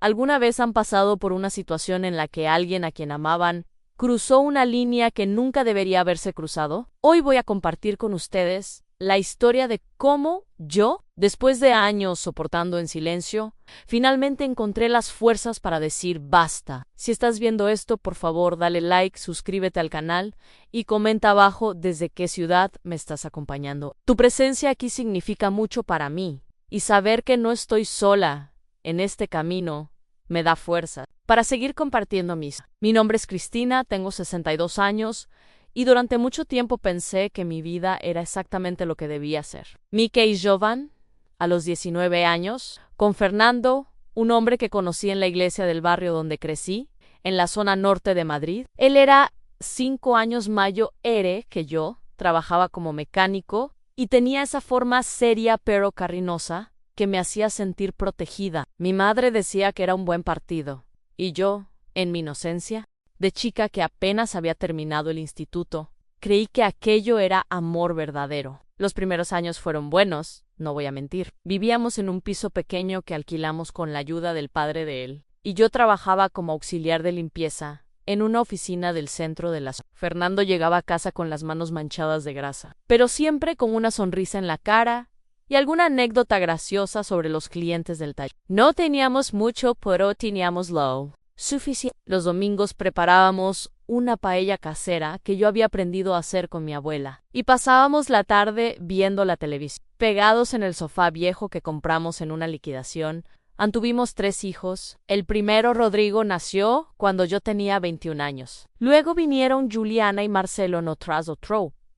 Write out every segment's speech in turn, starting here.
¿Alguna vez han pasado por una situación en la que alguien a quien amaban cruzó una línea que nunca debería haberse cruzado? Hoy voy a compartir con ustedes la historia de cómo yo, después de años soportando en silencio, finalmente encontré las fuerzas para decir basta. Si estás viendo esto, por favor, dale like, suscríbete al canal y comenta abajo desde qué ciudad me estás acompañando. Tu presencia aquí significa mucho para mí y saber que no estoy sola en este camino me da fuerza para seguir compartiendo Mi nombre es Cristina, tengo 62 años y durante mucho tiempo pensé que mi vida era exactamente lo que debía ser. Mike y Jovan, a los 19 años, con Fernando, un hombre que conocí en la iglesia del barrio donde crecí, en la zona norte de Madrid. Él era 5 años mayor que yo, trabajaba como mecánico y tenía esa forma seria pero cariñosa que me hacía sentir protegida. Mi madre decía que era un buen partido, y yo, en mi inocencia, de chica que apenas había terminado el instituto, creí que aquello era amor verdadero. Los primeros años fueron buenos, no voy a mentir. Vivíamos en un piso pequeño que alquilamos con la ayuda del padre de él, y yo trabajaba como auxiliar de limpieza en una oficina del centro de la ciudad. Fernando llegaba a casa con las manos manchadas de grasa, pero siempre con una sonrisa en la cara y alguna anécdota graciosa sobre los clientes del taller. No teníamos mucho, pero teníamos lo suficiente. Los domingos preparábamos una paella casera que yo había aprendido a hacer con mi abuela, y pasábamos la tarde viendo la televisión. Pegados en el sofá viejo que compramos en una liquidación, tuvimos 3 hijos. El primero, Rodrigo, nació cuando yo tenía 21 años. Luego vinieron Juliana y Marcelo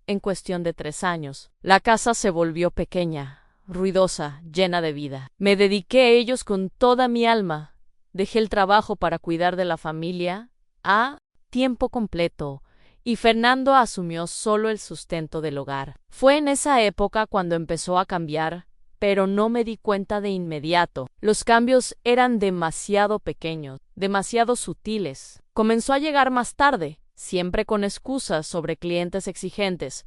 en cuestión de 3 años. La casa se volvió pequeña, ruidosa, llena de vida. Me dediqué a ellos con toda mi alma. Dejé el trabajo para cuidar de la familia a tiempo completo y Fernando asumió solo el sustento del hogar. Fue en esa época cuando empezó a cambiar, pero no me di cuenta de inmediato. Los cambios eran demasiado pequeños, demasiado sutiles. Comenzó a llegar más tarde, siempre con excusas sobre clientes exigentes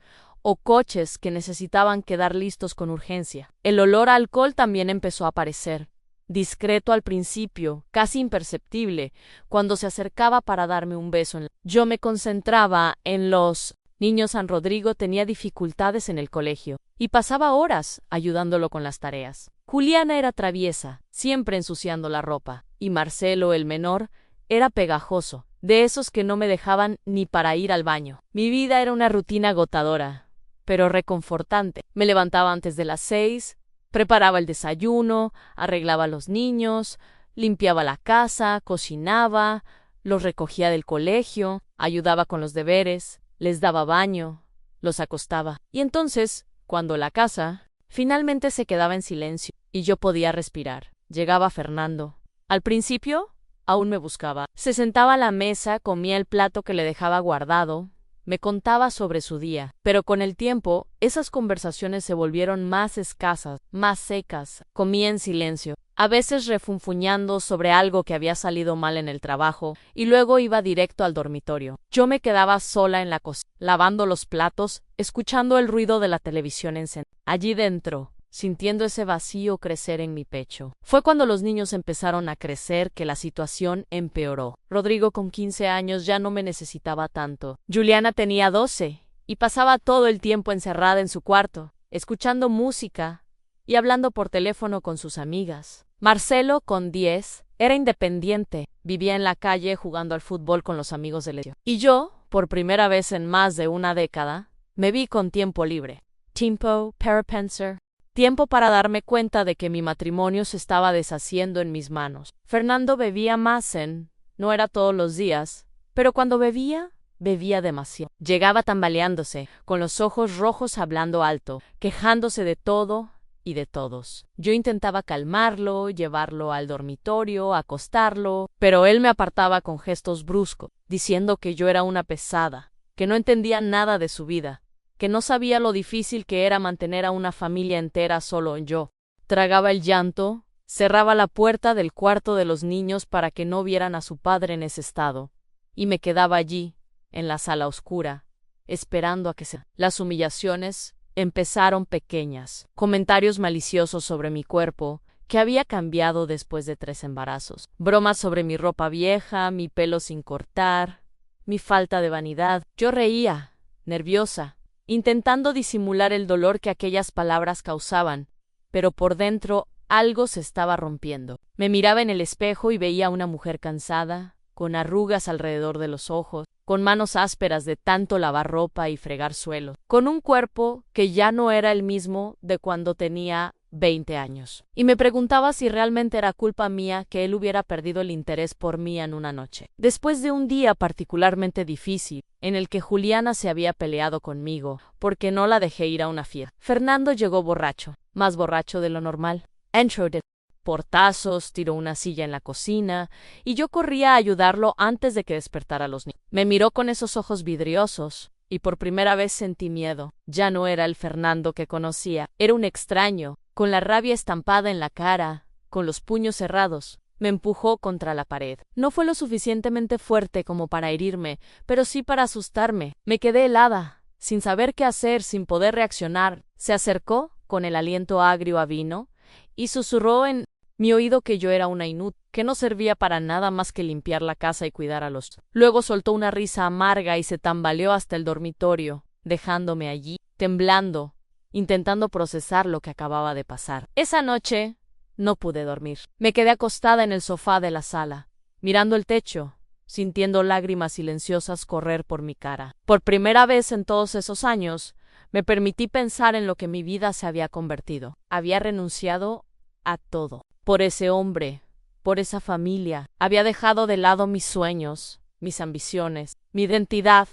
o coches que necesitaban quedar listos con urgencia. El olor a alcohol también empezó a aparecer, discreto al principio, casi imperceptible, cuando se acercaba para darme un beso. Yo me concentraba en los niños. San Rodrigo tenía dificultades en el colegio y pasaba horas ayudándolo con las tareas. Juliana era traviesa, siempre ensuciando la ropa, y Marcelo, el menor, era pegajoso, de esos que no me dejaban ni para ir al baño. Mi vida era una rutina agotadora, pero reconfortante. Me levantaba antes de las 6, preparaba el desayuno, arreglaba a los niños, limpiaba la casa, cocinaba, los recogía del colegio, ayudaba con los deberes, les daba baño, los acostaba. Y entonces, cuando la casa finalmente se quedaba en silencio y yo podía respirar, llegaba Fernando. Al principio, aún me buscaba. Se sentaba a la mesa, comía el plato que le dejaba guardado, me contaba sobre su día, pero con el tiempo, esas conversaciones se volvieron más escasas, más secas. Comía en silencio, a veces refunfuñando sobre algo que había salido mal en el trabajo, y luego iba directo al dormitorio. Yo me quedaba sola en la cocina, lavando los platos, escuchando el ruido de la televisión encendida. Allí dentro, sintiendo ese vacío crecer en mi pecho. Fue cuando los niños empezaron a crecer que la situación empeoró. Rodrigo, con 15 años, ya no me necesitaba tanto. Juliana tenía 12 y pasaba todo el tiempo encerrada en su cuarto, escuchando música y hablando por teléfono con sus amigas. Marcelo, con 10, era independiente, vivía en la calle jugando al fútbol con los amigos del colegio. Y yo, por primera vez en más de una década, me vi con tiempo libre. Tiempo para pensar. Tiempo para darme cuenta de que mi matrimonio se estaba deshaciendo en mis manos. Fernando bebía más no era todos los días, pero cuando bebía, bebía demasiado. Llegaba tambaleándose, con los ojos rojos hablando alto, quejándose de todo y de todos. Yo intentaba calmarlo, llevarlo al dormitorio, acostarlo, pero él me apartaba con gestos bruscos, diciendo que yo era una pesada, que no entendía nada de su vida, que no sabía lo difícil que era mantener a una familia entera solo yo. Tragaba el llanto, cerraba la puerta del cuarto de los niños para que no vieran a su padre en ese estado, y me quedaba allí, en la sala oscura, esperando a que se... Las humillaciones empezaron pequeñas, comentarios maliciosos sobre mi cuerpo, que había cambiado después de 3 embarazos. Bromas sobre mi ropa vieja, mi pelo sin cortar, mi falta de vanidad. Yo reía, nerviosa, intentando disimular el dolor que aquellas palabras causaban, pero por dentro algo se estaba rompiendo. Me miraba en el espejo y veía a una mujer cansada, con arrugas alrededor de los ojos, con manos ásperas de tanto lavar ropa y fregar suelos, con un cuerpo que ya no era el mismo de cuando tenía 20 años. Y me preguntaba si realmente era culpa mía que él hubiera perdido el interés por mí en una noche. Después de un día particularmente difícil, en el que Juliana se había peleado conmigo, porque no la dejé ir a una fiesta, Fernando llegó borracho, más borracho de lo normal. Entró de portazos, tiró una silla en la cocina, y yo corría a ayudarlo antes de que despertara a los niños. Me miró con esos ojos vidriosos, y por primera vez sentí miedo. Ya no era el Fernando que conocía, era un extraño, con la rabia estampada en la cara, con los puños cerrados. Me empujó contra la pared. No fue lo suficientemente fuerte como para herirme, pero sí para asustarme. Me quedé helada, sin saber qué hacer, sin poder reaccionar. Se acercó, con el aliento agrio a vino, y susurró en mi oído que yo era una inútil, que no servía para nada más que limpiar la casa y cuidar a los. Luego soltó una risa amarga y se tambaleó hasta el dormitorio, dejándome allí, temblando, intentando procesar lo que acababa de pasar. Esa noche no pude dormir. Me quedé acostada en el sofá de la sala, mirando el techo, sintiendo lágrimas silenciosas correr por mi cara. Por primera vez en todos esos años, me permití pensar en lo que mi vida se había convertido. Había renunciado a todo. Por ese hombre, por esa familia. Había dejado de lado mis sueños, mis ambiciones, mi identidad.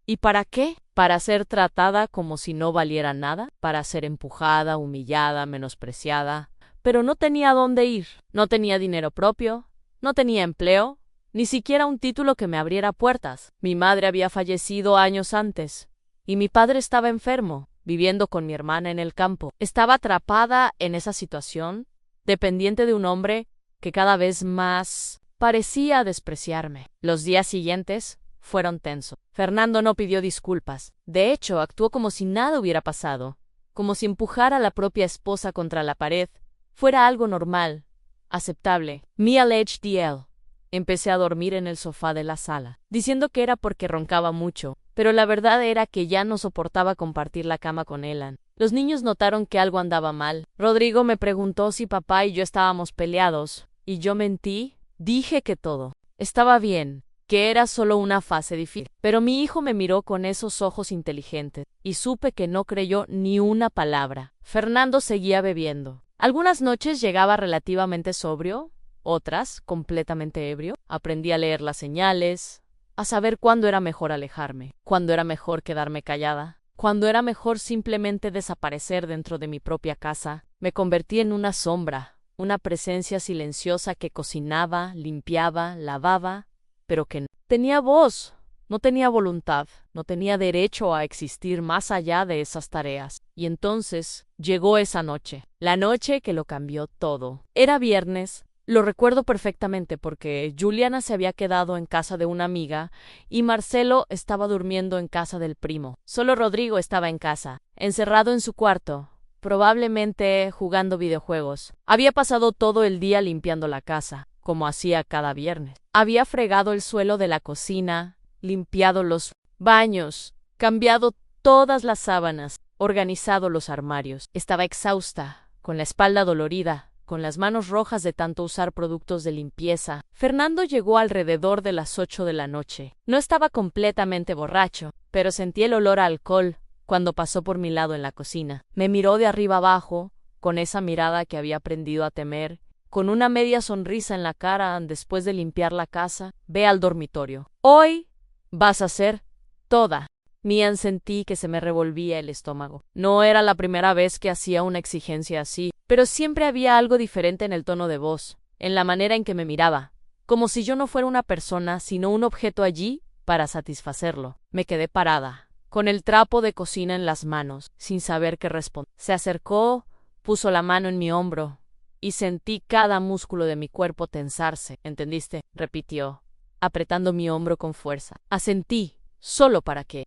¿Y para qué? ¿Para ser tratada como si no valiera nada? ¿Para ser empujada, humillada, menospreciada? Pero no tenía dónde ir. No tenía dinero propio, no tenía empleo, ni siquiera un título que me abriera puertas. Mi madre había fallecido años antes, y mi padre estaba enfermo, viviendo con mi hermana en el campo. Estaba atrapada en esa situación, dependiente de un hombre que cada vez más parecía despreciarme. Los días siguientes fueron tensos. Fernando no pidió disculpas. De hecho, actuó como si nada hubiera pasado, como si empujar a la propia esposa contra la pared fuera algo normal, aceptable. Mia HDL. Empecé a dormir en el sofá de la sala, diciendo que era porque roncaba mucho, pero la verdad era que ya no soportaba compartir la cama con Elan. Los niños notaron que algo andaba mal. Rodrigo me preguntó si papá y yo estábamos peleados, y yo mentí. Dije que todo estaba bien, que era solo una fase difícil. Pero mi hijo me miró con esos ojos inteligentes, y supe que no creyó ni una palabra. Fernando seguía bebiendo. Algunas noches llegaba relativamente sobrio, otras completamente ebrio. Aprendí a leer las señales, a saber cuándo era mejor alejarme, cuándo era mejor quedarme callada, cuándo era mejor simplemente desaparecer dentro de mi propia casa. Me convertí en una sombra, una presencia silenciosa que cocinaba, limpiaba, lavaba, pero que no tenía voz, no tenía voluntad, no tenía derecho a existir más allá de esas tareas. Y entonces llegó esa noche, la noche que lo cambió todo. Era viernes. Lo recuerdo perfectamente porque Juliana se había quedado en casa de una amiga y Marcelo estaba durmiendo en casa del primo. Solo Rodrigo estaba en casa, encerrado en su cuarto, probablemente jugando videojuegos. Había pasado todo el día limpiando la casa, como hacía cada viernes. Había fregado el suelo de la cocina, limpiado los baños, cambiado todas las sábanas, organizado los armarios. Estaba exhausta, con la espalda dolorida, con las manos rojas de tanto usar productos de limpieza. Fernando llegó alrededor de las 8 de la noche. No estaba completamente borracho, pero sentí el olor a alcohol cuando pasó por mi lado en la cocina. Me miró de arriba abajo, con esa mirada que había aprendido a temer, con una media sonrisa en la cara después de limpiar la casa. Ve al dormitorio. Hoy vas a ser toda. Mian, sentí que se me revolvía el estómago. No era la primera vez que hacía una exigencia así, pero siempre había algo diferente en el tono de voz, en la manera en que me miraba, como si yo no fuera una persona, sino un objeto allí para satisfacerlo. Me quedé parada, con el trapo de cocina en las manos, sin saber qué responder. Se acercó, puso la mano en mi hombro, y sentí cada músculo de mi cuerpo tensarse. ¿Entendiste?, repitió, apretando mi hombro con fuerza. Asentí. Solo para que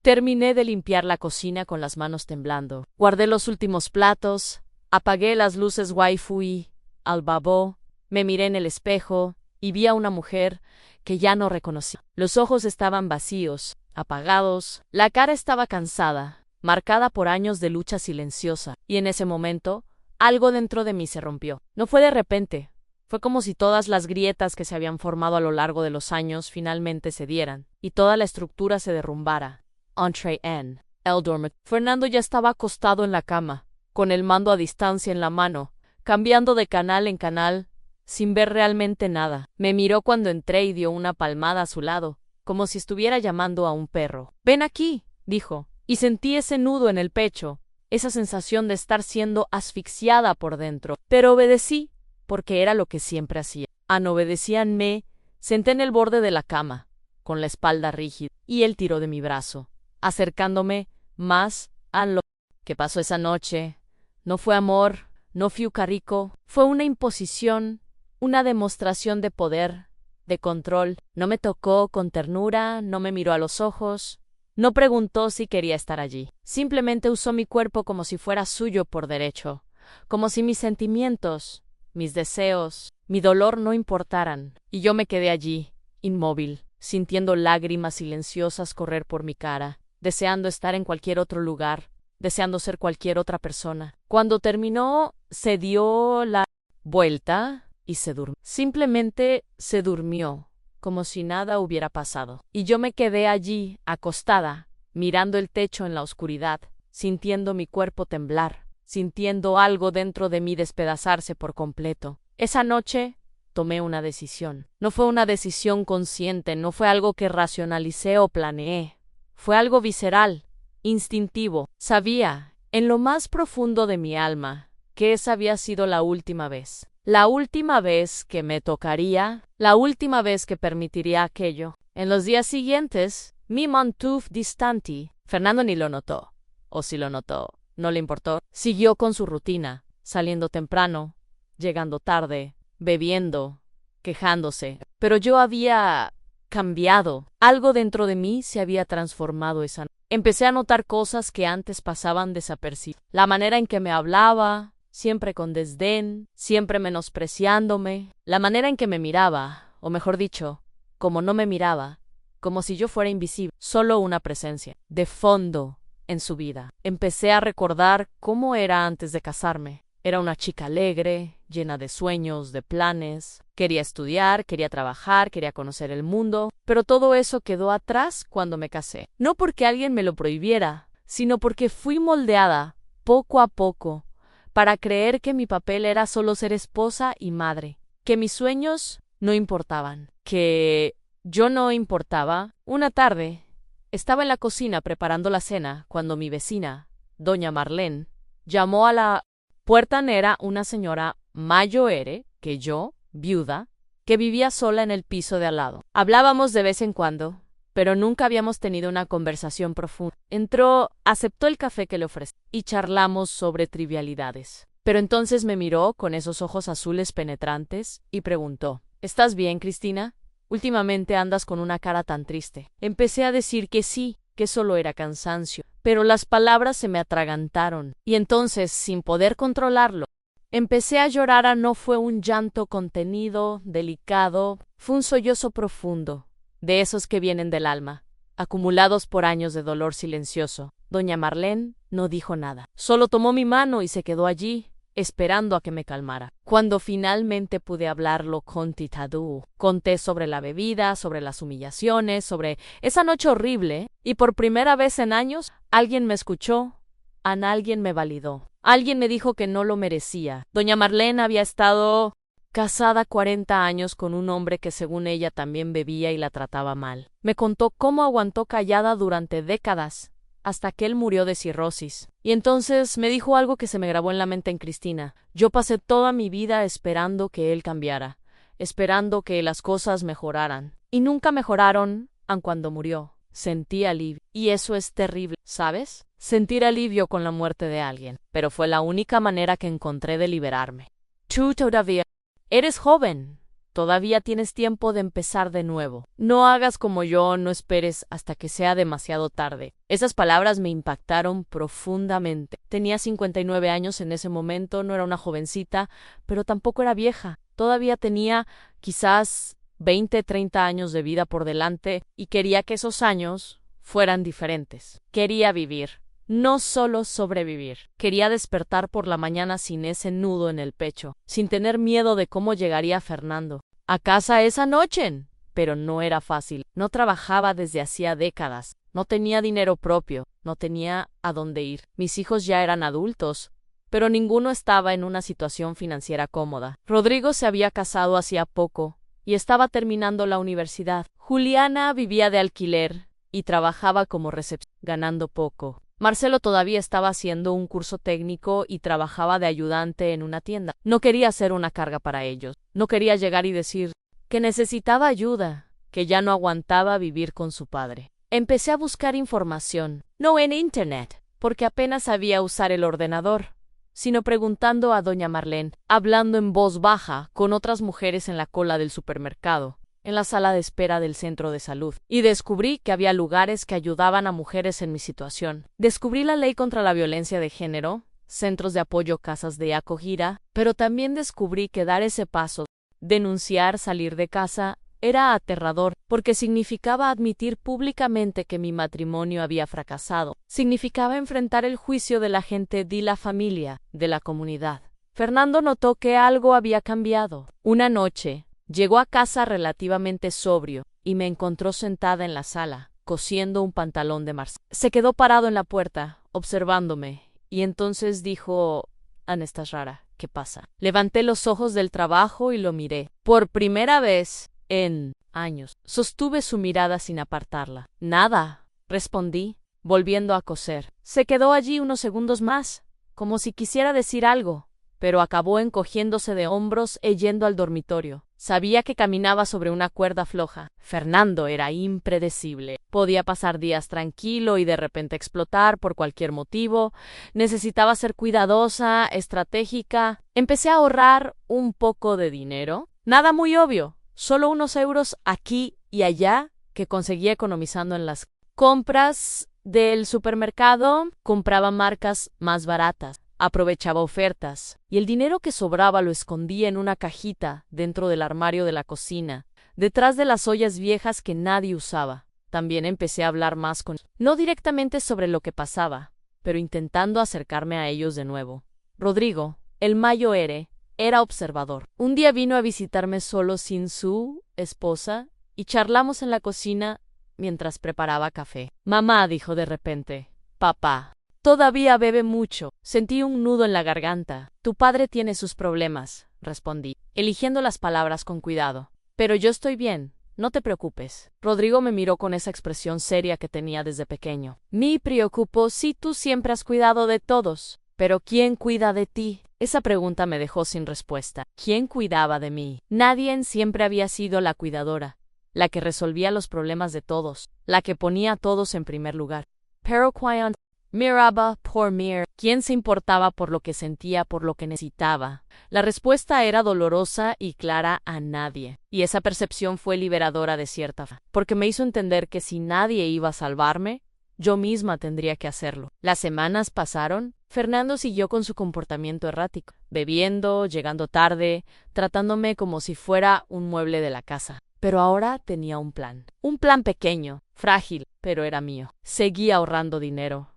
terminé de limpiar la cocina con las manos temblando. Guardé los últimos platos, Apagué las luces fui al lavabo, me miré en el espejo y vi a una mujer que ya no reconocí. Los ojos estaban vacíos, apagados, la cara estaba cansada, marcada por años de lucha silenciosa, y en ese momento algo dentro de mí se rompió. No fue de repente, fue como si todas las grietas que se habían formado a lo largo de los años finalmente cedieran, y toda la estructura se derrumbara. Entré en el dormitorio. Fernando ya estaba acostado en la cama, con el mando a distancia en la mano, cambiando de canal en canal, sin ver realmente nada. Me miró cuando entré y dio una palmada a su lado, como si estuviera llamando a un perro. «Ven aquí», dijo, y sentí ese nudo en el pecho, esa sensación de estar siendo asfixiada por dentro. Pero obedecí, porque era lo que siempre hacía. Obedecíanme, senté en el borde de la cama, con la espalda rígida, y él tiró de mi brazo, acercándome más a lo que pasó esa noche. No fue amor, no fue rico, fue una imposición, una demostración de poder, de control. No me tocó con ternura, no me miró a los ojos, no preguntó si quería estar allí. Simplemente usó mi cuerpo como si fuera suyo por derecho, como si mis sentimientos, mis deseos, mi dolor no importaran. Y yo me quedé allí, inmóvil, sintiendo lágrimas silenciosas correr por mi cara, deseando estar en cualquier otro lugar, deseando ser cualquier otra persona. Cuando terminó, se dio la vuelta y se durmió. Simplemente se durmió, como si nada hubiera pasado. Y yo me quedé allí, acostada, mirando el techo en la oscuridad, sintiendo mi cuerpo temblar, sintiendo algo dentro de mí despedazarse por completo. Esa noche tomé una decisión. No fue una decisión consciente, no fue algo que racionalicé o planeé. Fue algo visceral, instintivo. Sabía, en lo más profundo de mi alma, que esa había sido la última vez. La última vez que me tocaría, la última vez que permitiría aquello. En los días siguientes, me mantuve distante. Fernando ni lo notó. O si lo notó, no le importó. Siguió con su rutina, saliendo temprano, llegando tarde, bebiendo, quejándose. Pero yo había cambiado. Algo dentro de mí se había transformado esa noche. Empecé a notar cosas que antes pasaban desapercibidas. La manera en que me hablaba, siempre con desdén, siempre menospreciándome. La manera en que me miraba, o mejor dicho, como no me miraba, como si yo fuera invisible, solo una presencia, de fondo, en su vida. Empecé a recordar cómo era antes de casarme. Era una chica alegre, llena de sueños, de planes. Quería estudiar, quería trabajar, quería conocer el mundo, pero todo eso quedó atrás cuando me casé. No porque alguien me lo prohibiera, sino porque fui moldeada, poco a poco, para creer que mi papel era solo ser esposa y madre, que mis sueños no importaban, que yo no importaba. Una tarde, estaba en la cocina preparando la cena cuando mi vecina, doña Marlene, llamó a la puerta. Era una señora mayor que yo, viuda, que vivía sola en el piso de al lado. Hablábamos de vez en cuando, pero nunca habíamos tenido una conversación profunda. Entró, aceptó el café que le ofrecí y charlamos sobre trivialidades. Pero entonces me miró con esos ojos azules penetrantes y preguntó: ¿Estás bien, Cristina? Últimamente andas con una cara tan triste. Empecé a decir que sí, que solo era cansancio, pero las palabras se me atragantaron, y entonces, sin poder controlarlo, empecé a llorar. No fue un llanto contenido, delicado, fue un sollozo profundo, de esos que vienen del alma, acumulados por años de dolor silencioso. Doña Marlene no dijo nada, solo tomó mi mano y se quedó allí, esperando a que me calmara. Cuando finalmente pude hablarlo con Titadú, conté sobre la bebida, sobre las humillaciones, sobre esa noche horrible, y por primera vez en años, alguien me escuchó, alguien me validó, alguien me dijo que no lo merecía. Doña Marlene había estado casada 40 años con un hombre que según ella también bebía y la trataba mal. Me contó cómo aguantó callada durante décadas, hasta que él murió de cirrosis. Y entonces me dijo algo que se me grabó en la mente en Cristina. Yo pasé toda mi vida esperando que él cambiara, esperando que las cosas mejoraran. Y nunca mejoraron, aun cuando murió. Sentí alivio. Y eso es terrible, ¿sabes? Sentir alivio con la muerte de alguien. Pero fue la única manera que encontré de liberarme. Tú todavía eres joven. Todavía tienes tiempo de empezar de nuevo. No hagas como yo, no esperes hasta que sea demasiado tarde. Esas palabras me impactaron profundamente. Tenía 59 años en ese momento, no era una jovencita, pero tampoco era vieja. Todavía tenía quizás 20, 30 años de vida por delante y quería que esos años fueran diferentes. Quería vivir. No solo sobrevivir. Quería despertar por la mañana sin ese nudo en el pecho, sin tener miedo de cómo llegaría Fernando a casa esa noche. Pero no era fácil. No trabajaba desde hacía décadas. No tenía dinero propio. No tenía a dónde ir. Mis hijos ya eran adultos, pero ninguno estaba en una situación financiera cómoda. Rodrigo se había casado hacía poco y estaba terminando la universidad. Juliana vivía de alquiler y trabajaba como recepcionista, ganando poco. Marcelo todavía estaba haciendo un curso técnico y trabajaba de ayudante en una tienda. No quería ser una carga para ellos. No quería llegar y decir que necesitaba ayuda, que ya no aguantaba vivir con su padre. Empecé a buscar información, no en internet, porque apenas sabía usar el ordenador, sino preguntando a doña Marlene, hablando en voz baja con otras mujeres en la cola del supermercado, en la sala de espera del centro de salud, y descubrí que había lugares que ayudaban a mujeres en mi situación. Descubrí la ley contra la violencia de género, centros de apoyo, casas de acogida, pero también descubrí que dar ese paso, denunciar, salir de casa, era aterrador, porque significaba admitir públicamente que mi matrimonio había fracasado. Significaba enfrentar el juicio de la gente de la familia, de la comunidad. Fernando notó que algo había cambiado. Una noche, llegó a casa relativamente sobrio y me encontró sentada en la sala, cosiendo un pantalón de Marcelo. Se quedó parado en la puerta, observándome, y entonces dijo: Ana, estás rara, ¿qué pasa? Levanté los ojos del trabajo y lo miré. Por primera vez en años. Sostuve su mirada sin apartarla. Nada, respondí, volviendo a coser. Se quedó allí unos segundos más, como si quisiera decir algo, pero acabó encogiéndose de hombros e yendo al dormitorio. Sabía que caminaba sobre una cuerda floja. Fernando era impredecible. Podía pasar días tranquilo y de repente explotar por cualquier motivo. Necesitaba ser cuidadosa, estratégica. Empecé a ahorrar un poco de dinero. Nada muy obvio, solo unos euros aquí y allá que conseguía economizando en las compras del supermercado. Compraba marcas más baratas. Aprovechaba ofertas, y el dinero que sobraba lo escondía en una cajita dentro del armario de la cocina, detrás de las ollas viejas que nadie usaba. También empecé a hablar más con ellos, no directamente sobre lo que pasaba, pero intentando acercarme a ellos de nuevo. Rodrigo, el mayor, era observador. Un día vino a visitarme solo sin su esposa, y charlamos en la cocina mientras preparaba café. Mamá, dijo de repente. Papá. Todavía bebe mucho. Sentí un nudo en la garganta. Tu padre tiene sus problemas, respondí, eligiendo las palabras con cuidado. Pero yo estoy bien, no te preocupes. Rodrigo me miró con esa expresión seria que tenía desde pequeño. Me preocupo si tú siempre has cuidado de todos. Pero ¿quién cuida de ti? Esa pregunta me dejó sin respuesta. ¿Quién cuidaba de mí? Nadie siempre había sido la cuidadora, la que resolvía los problemas de todos, la que ponía a todos en primer lugar. Pero ¿quién miraba por mí? ¿Quién se importaba por lo que sentía, por lo que necesitaba? La respuesta era dolorosa y clara: a nadie. Y esa percepción fue liberadora de cierta forma, porque me hizo entender que si nadie iba a salvarme, yo misma tendría que hacerlo. Las semanas pasaron. Fernando siguió con su comportamiento errático, bebiendo, llegando tarde, tratándome como si fuera un mueble de la casa. Pero ahora tenía un plan pequeño, frágil, pero era mío. Seguí ahorrando dinero.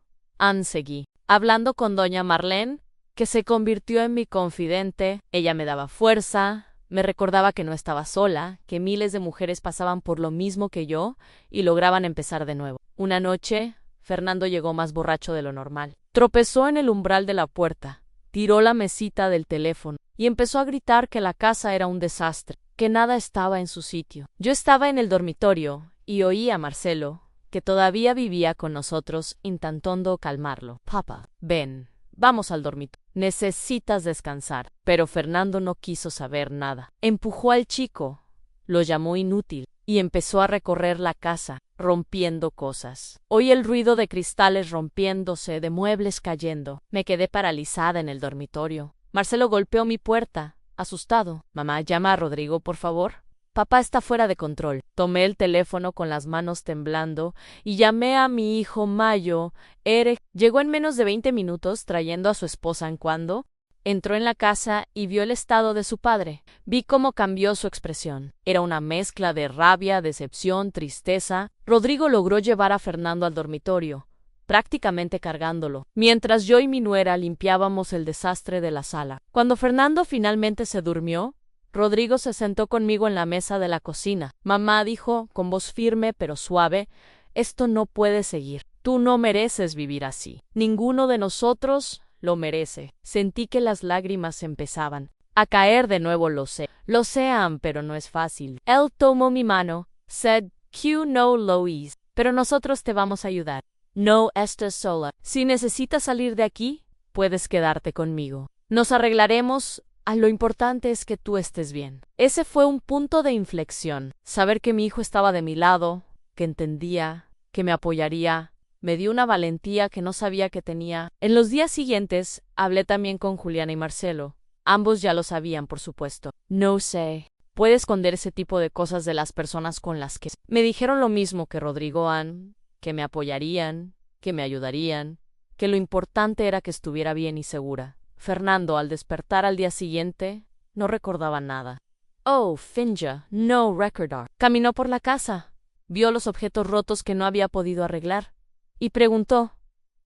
Seguí hablando con doña Marlene, que se convirtió en mi confidente. Ella me daba fuerza, me recordaba que no estaba sola, que miles de mujeres pasaban por lo mismo que yo y lograban empezar de nuevo. Una noche, Fernando llegó más borracho de lo normal. Tropezó en el umbral de la puerta, tiró la mesita del teléfono y empezó a gritar que la casa era un desastre, que nada estaba en su sitio. Yo estaba en el dormitorio y oí a Marcelo, que todavía vivía con nosotros, intentando calmarlo. Papá, ven, vamos al dormitorio. Necesitas descansar. Pero Fernando no quiso saber nada. Empujó al chico, lo llamó inútil y empezó a recorrer la casa, rompiendo cosas. Oí el ruido de cristales rompiéndose, de muebles cayendo. Me quedé paralizada en el dormitorio. Marcelo golpeó mi puerta, asustado. Mamá, llama a Rodrigo, por favor. Papá está fuera de control. Tomé el teléfono con las manos temblando y llamé a mi hijo Mayo. Eric llegó en menos de 20 minutos trayendo a su esposa en cuando. Entró en la casa y vio el estado de su padre. Vi cómo cambió su expresión. Era una mezcla de rabia, decepción, tristeza. Rodrigo logró llevar a Fernando al dormitorio, prácticamente cargándolo, mientras yo y mi nuera limpiábamos el desastre de la sala. Cuando Fernando finalmente se durmió, Rodrigo se sentó conmigo en la mesa de la cocina. Mamá dijo, con voz firme pero suave, esto no puede seguir. Tú no mereces vivir así. Ninguno de nosotros lo merece. Sentí que las lágrimas empezaban a caer de nuevo, lo sé. Lo sean, pero no es fácil. Él tomó mi mano, said, "Q no Lois, pero nosotros te vamos a ayudar. No estás sola. Si necesitas salir de aquí, puedes quedarte conmigo. Nos arreglaremos. Lo importante es que tú estés bien". Ese fue un punto de inflexión. Saber que mi hijo estaba de mi lado, que entendía, que me apoyaría, me dio una valentía que no sabía que tenía. En los días siguientes, hablé también con Juliana y Marcelo. Ambos ya lo sabían, por supuesto. No sé. Puede esconder ese tipo de cosas de las personas con las que... Me dijeron lo mismo que Rodrigo Ann, que me apoyarían, que me ayudarían, que lo importante era que estuviera bien y segura. Fernando, al despertar al día siguiente, no recordaba nada. Oh, Finja, no recordar. Caminó por la casa, vio los objetos rotos que no había podido arreglar, y preguntó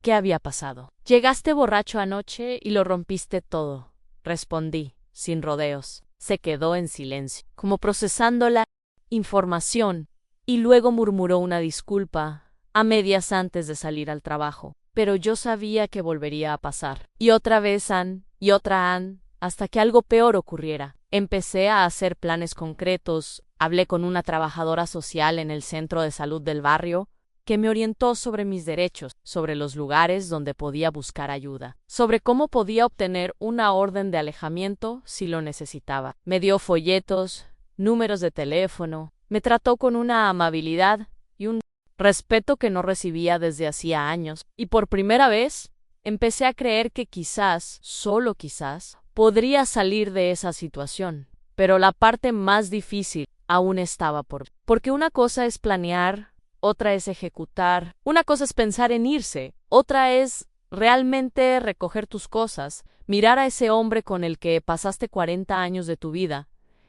qué había pasado. Llegaste borracho anoche y lo rompiste todo, respondí, sin rodeos. Se quedó en silencio, como procesando la información, y luego murmuró una disculpa, a medias antes de salir al trabajo. Pero yo sabía que volvería a pasar. Y otra vez Ann, y otra Ann, hasta que algo peor ocurriera. Empecé a hacer planes concretos, hablé con una trabajadora social en el centro de salud del barrio, que me orientó sobre mis derechos, sobre los lugares donde podía buscar ayuda, sobre cómo podía obtener una orden de alejamiento si lo necesitaba. Me dio folletos, números de teléfono, me trató con una amabilidad y un respeto que no recibía desde hacía años, y por primera vez empecé a creer que quizás, solo quizás, podría salir de esa situación. Pero la parte más difícil aún estaba por ver. Porque una cosa es planear, otra es ejecutar, una cosa es pensar en irse, otra es realmente recoger tus cosas, mirar a ese hombre con el que pasaste 40 años de tu vida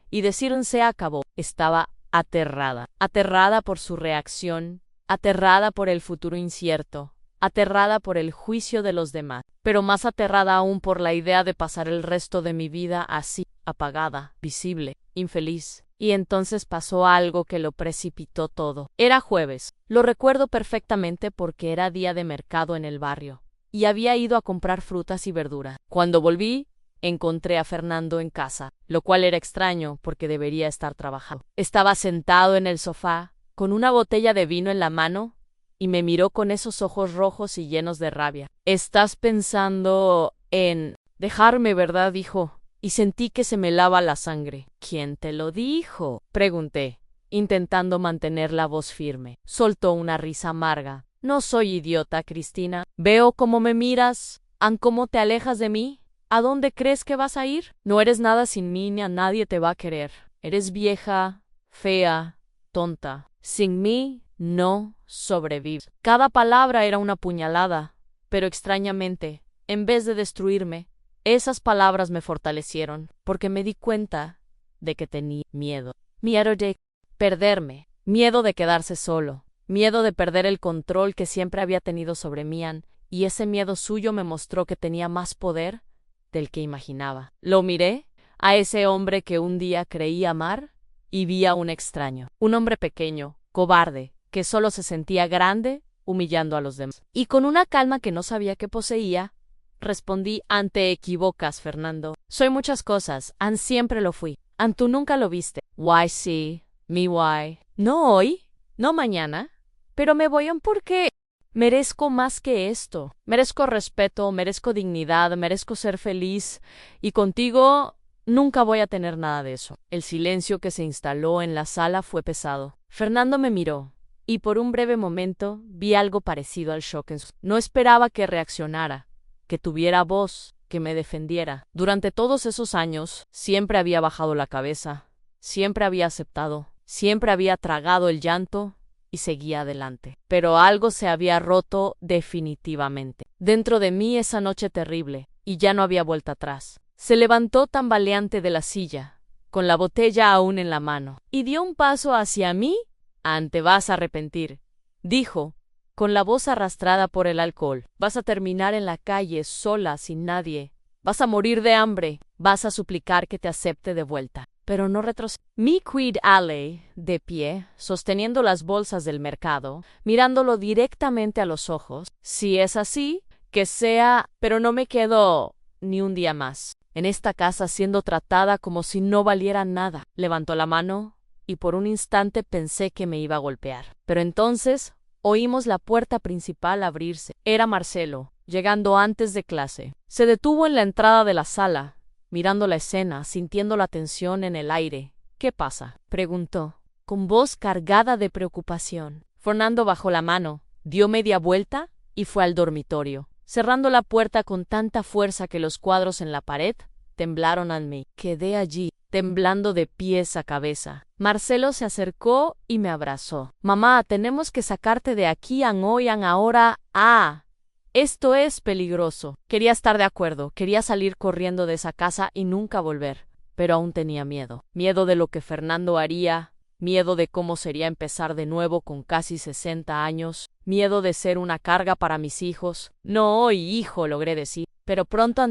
y decir se acabó. Estaba aterrada, aterrada por su reacción, aterrada por el futuro incierto, aterrada por el juicio de los demás, pero más aterrada aún por la idea de pasar el resto de mi vida así, apagada, visible, infeliz. Y entonces pasó algo que lo precipitó todo. Era jueves. Lo recuerdo perfectamente porque era día de mercado en el barrio, y había ido a comprar frutas y verduras. Cuando volví, encontré a Fernando en casa, lo cual era extraño porque debería estar trabajando. Estaba sentado en el sofá, con una botella de vino en la mano, y me miró con esos ojos rojos y llenos de rabia. «Estás pensando en dejarme, ¿verdad?», dijo, y sentí que se me helaba la sangre. «¿Quién te lo dijo?», pregunté, intentando mantener la voz firme. Soltó una risa amarga. «No soy idiota, Cristina. Veo cómo me miras, cómo te alejas de mí. ¿A dónde crees que vas a ir? No eres nada sin mí ni a nadie te va a querer. Eres vieja, fea, tonta. Sin mí no sobrevives». Cada palabra era una puñalada, pero extrañamente, en vez de destruirme, esas palabras me fortalecieron, porque me di cuenta de que tenía miedo. Miedo de perderme, miedo de quedarse solo, miedo de perder el control que siempre había tenido sobre mí, y ese miedo suyo me mostró que tenía más poder del que imaginaba. Lo miré, a ese hombre que un día creí amar, y vi a un extraño, un hombre pequeño, cobarde, que solo se sentía grande, humillando a los demás. Y con una calma que no sabía que poseía, respondí: «Te equivocas, Fernando. Soy muchas cosas, siempre lo fui. Tú nunca lo viste». «Why sí, mi why. No hoy, no mañana, pero me voy porque merezco más que esto. Merezco respeto, merezco dignidad, merezco ser feliz, y contigo nunca voy a tener nada de eso». El silencio que se instaló en la sala fue pesado. Fernando me miró, y por un breve momento vi algo parecido al shock en su... No esperaba que reaccionara, que tuviera voz, que me defendiera. Durante todos esos años, siempre había bajado la cabeza, siempre había aceptado, siempre había tragado el llanto y seguía adelante. Pero algo se había roto definitivamente. Dentro de mí esa noche terrible, y ya no había vuelta atrás. Se levantó tambaleante de la silla, con la botella aún en la mano, y dio un paso hacia mí. «Te vas a arrepentir», dijo, con la voz arrastrada por el alcohol. «Vas a terminar en la calle, sola, sin nadie. Vas a morir de hambre. Vas a suplicar que te acepte de vuelta. Pero no retrocede». Mi quid ale, de pie, sosteniendo las bolsas del mercado, mirándolo directamente a los ojos. «Si es así, que sea, pero no me quedo ni un día más en esta casa siendo tratada como si no valiera nada». Levantó la mano y por un instante pensé que me iba a golpear. Pero entonces oímos la puerta principal abrirse. Era Marcelo, llegando antes de clase. Se detuvo en la entrada de la sala, mirando la escena, sintiendo la tensión en el aire. «¿Qué pasa?», preguntó, con voz cargada de preocupación. Fernando bajó la mano, dio media vuelta y fue al dormitorio, cerrando la puerta con tanta fuerza que los cuadros en la pared temblaron ante mí. Quedé allí, temblando de pies a cabeza. Marcelo se acercó y me abrazó. «Mamá, tenemos que sacarte de aquí hoy ahora. Esto es peligroso». Quería estar de acuerdo, quería salir corriendo de esa casa y nunca volver, pero aún tenía miedo. Miedo de lo que Fernando haría, miedo de cómo sería empezar de nuevo con casi 60 años, miedo de ser una carga para mis hijos. «No hoy, hijo», logré decir, pero pronto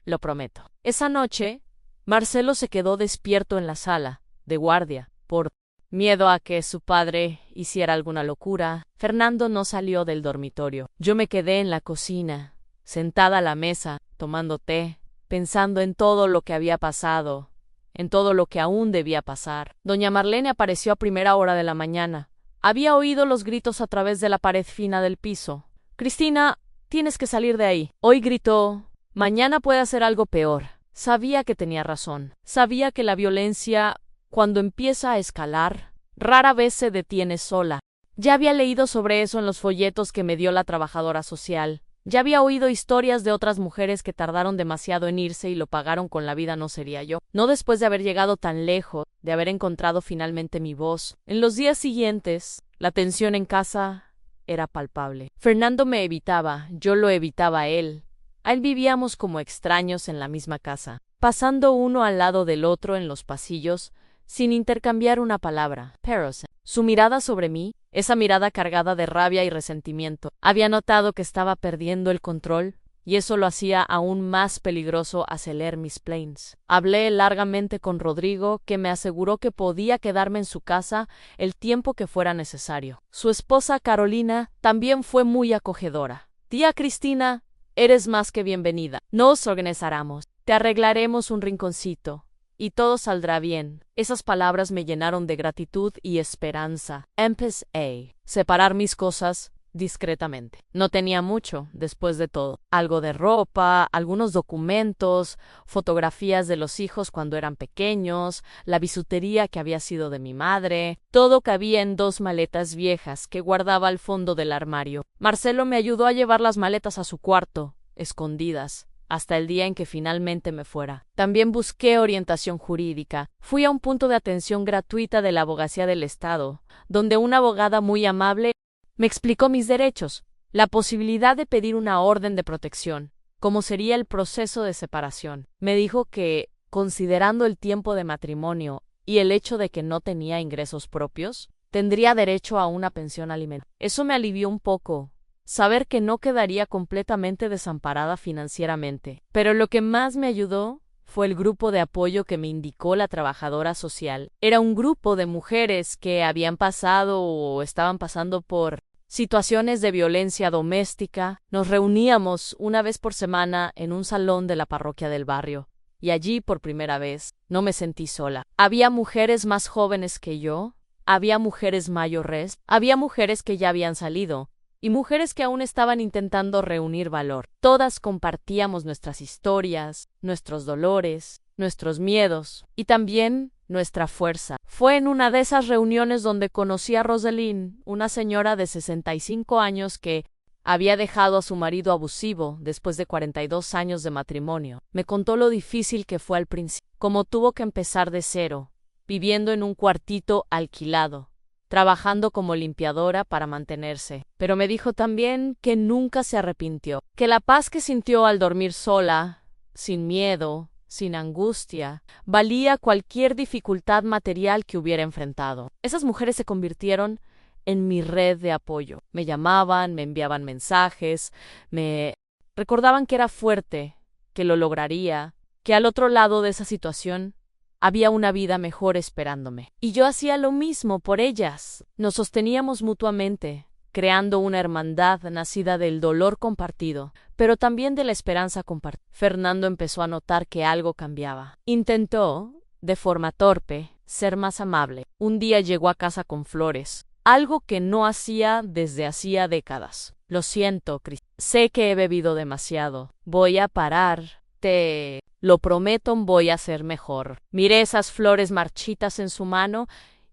lo prometo. Esa noche, Marcelo se quedó despierto en la sala, de guardia, por miedo a que su padre hiciera alguna locura. Fernando no salió del dormitorio. Yo me quedé en la cocina, sentada a la mesa, tomando té, pensando en todo lo que había pasado, en todo lo que aún debía pasar. Doña Marlene apareció a primera hora de la mañana. Había oído los gritos a través de la pared fina del piso. «Cristina, tienes que salir de ahí». Hoy gritó, «Mañana puede hacer algo peor». Sabía que tenía razón. Sabía que la violencia, cuando empieza a escalar, rara vez se detiene sola. Ya había leído sobre eso en los folletos que me dio la trabajadora social. Ya había oído historias de otras mujeres que tardaron demasiado en irse y lo pagaron con la vida. No sería yo. No después de haber llegado tan lejos, de haber encontrado finalmente mi voz. En los días siguientes, la tensión en casa era palpable. Fernando me evitaba, yo lo evitaba a él. A él vivíamos como extraños en la misma casa, pasando uno al lado del otro en los pasillos, sin intercambiar una palabra. Pero su mirada sobre mí, esa mirada cargada de rabia y resentimiento, había notado que estaba perdiendo el control, y eso lo hacía aún más peligroso hacia leer mis planes. Hablé largamente con Rodrigo, que me aseguró que podía quedarme en su casa el tiempo que fuera necesario. Su esposa Carolina también fue muy acogedora. «Tía Cristina, eres más que bienvenida. Nos organizaremos, te arreglaremos un rinconcito, y todo saldrá bien». Esas palabras me llenaron de gratitud y esperanza. Empecé a separar mis cosas discretamente. No tenía mucho, después de todo. Algo de ropa, algunos documentos, fotografías de los hijos cuando eran pequeños, la bisutería que había sido de mi madre. Todo cabía en 2 maletas viejas que guardaba al fondo del armario. Marcelo me ayudó a llevar las maletas a su cuarto, escondidas, hasta el día en que finalmente me fuera. También busqué orientación jurídica. Fui a un punto de atención gratuita de la Abogacía del Estado, donde una abogada muy amable me explicó mis derechos, la posibilidad de pedir una orden de protección, cómo sería el proceso de separación. Me dijo que, considerando el tiempo de matrimonio y el hecho de que no tenía ingresos propios, tendría derecho a una pensión alimenticia. Eso me alivió un poco, saber que no quedaría completamente desamparada financieramente. Pero lo que más me ayudó fue el grupo de apoyo que me indicó la trabajadora social. Era un grupo de mujeres que habían pasado o estaban pasando por situaciones de violencia doméstica. Nos reuníamos una vez por semana en un salón de la parroquia del barrio, y allí por primera vez no me sentí sola. Había mujeres más jóvenes que yo, había mujeres mayores, había mujeres que ya habían salido, y mujeres que aún estaban intentando reunir valor. Todas compartíamos nuestras historias, nuestros dolores, nuestros miedos y también nuestra fuerza. Fue en una de esas reuniones donde conocí a Rosalind, una señora de 65 años que Había dejado a su marido abusivo después de 42 años de matrimonio. Me contó lo difícil que fue al principio, cómo tuvo que empezar de cero, viviendo en un cuartito alquilado, trabajando como limpiadora para mantenerse. Pero me dijo también que nunca se arrepintió, que la paz que sintió al dormir sola, sin miedo, sin angustia, valía cualquier dificultad material que hubiera enfrentado. Esas mujeres se convirtieron en mi red de apoyo. Me llamaban, me enviaban mensajes, me recordaban que era fuerte, que lo lograría, que al otro lado de esa situación había una vida mejor esperándome. Y yo hacía lo mismo por ellas. Nos sosteníamos mutuamente, creando una hermandad nacida del dolor compartido, pero también de la esperanza compartida. Fernando empezó a notar que algo cambiaba. Intentó, de forma torpe, ser más amable. Un día llegó a casa con flores, algo que no hacía desde hacía décadas. Lo siento, Cris. Sé que he bebido demasiado. Voy a parar. Te lo prometo, voy a ser mejor. Miré esas flores marchitas en su mano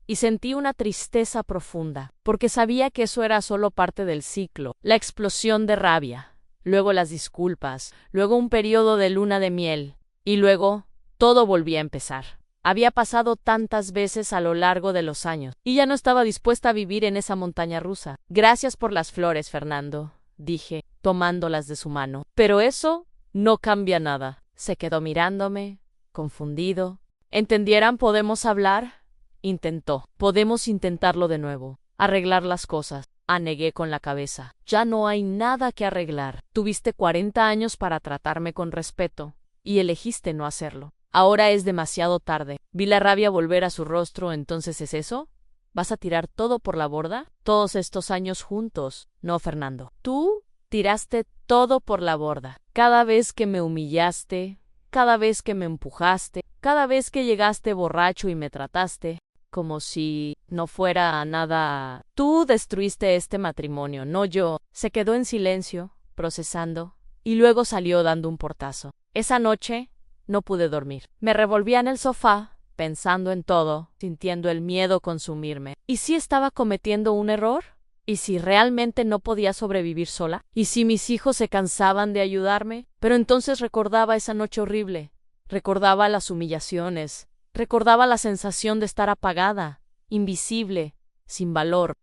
y sentí una tristeza profunda, porque sabía que eso era solo parte del ciclo. La explosión de rabia, luego las disculpas, luego un periodo de luna de miel, y luego todo volvía a empezar. Había pasado tantas veces a lo largo de los años, y ya no estaba dispuesta a vivir en esa montaña rusa. Gracias por las flores, Fernando, dije, tomándolas de su mano. Pero eso no cambia nada. Se quedó mirándome, confundido. ¿Entendieran? ¿Podemos hablar? Intentó. Podemos intentarlo de nuevo. Arreglar las cosas. Negué con la cabeza. Ya no hay nada que arreglar. Tuviste 40 años para tratarme con respeto, y elegiste no hacerlo. Ahora es demasiado tarde. Vi la rabia volver a su rostro. ¿Entonces es eso? ¿Vas a tirar todo por la borda? Todos estos años juntos. No, Fernando. Tú tiraste todo por la borda. Cada vez que me humillaste, cada vez que me empujaste, cada vez que llegaste borracho y me trataste como si no fuera nada. Tú destruiste este matrimonio, no yo. Se quedó en silencio, procesando, y luego salió dando un portazo. Esa noche no pude dormir. Me revolvía en el sofá, pensando en todo, sintiendo el miedo consumirme. ¿Y si estaba cometiendo un error? ¿Y si realmente no podía sobrevivir sola? ¿Y si mis hijos se cansaban de ayudarme? Pero entonces recordaba esa noche horrible. Recordaba las humillaciones. Recordaba la sensación de estar apagada, invisible, sin valor.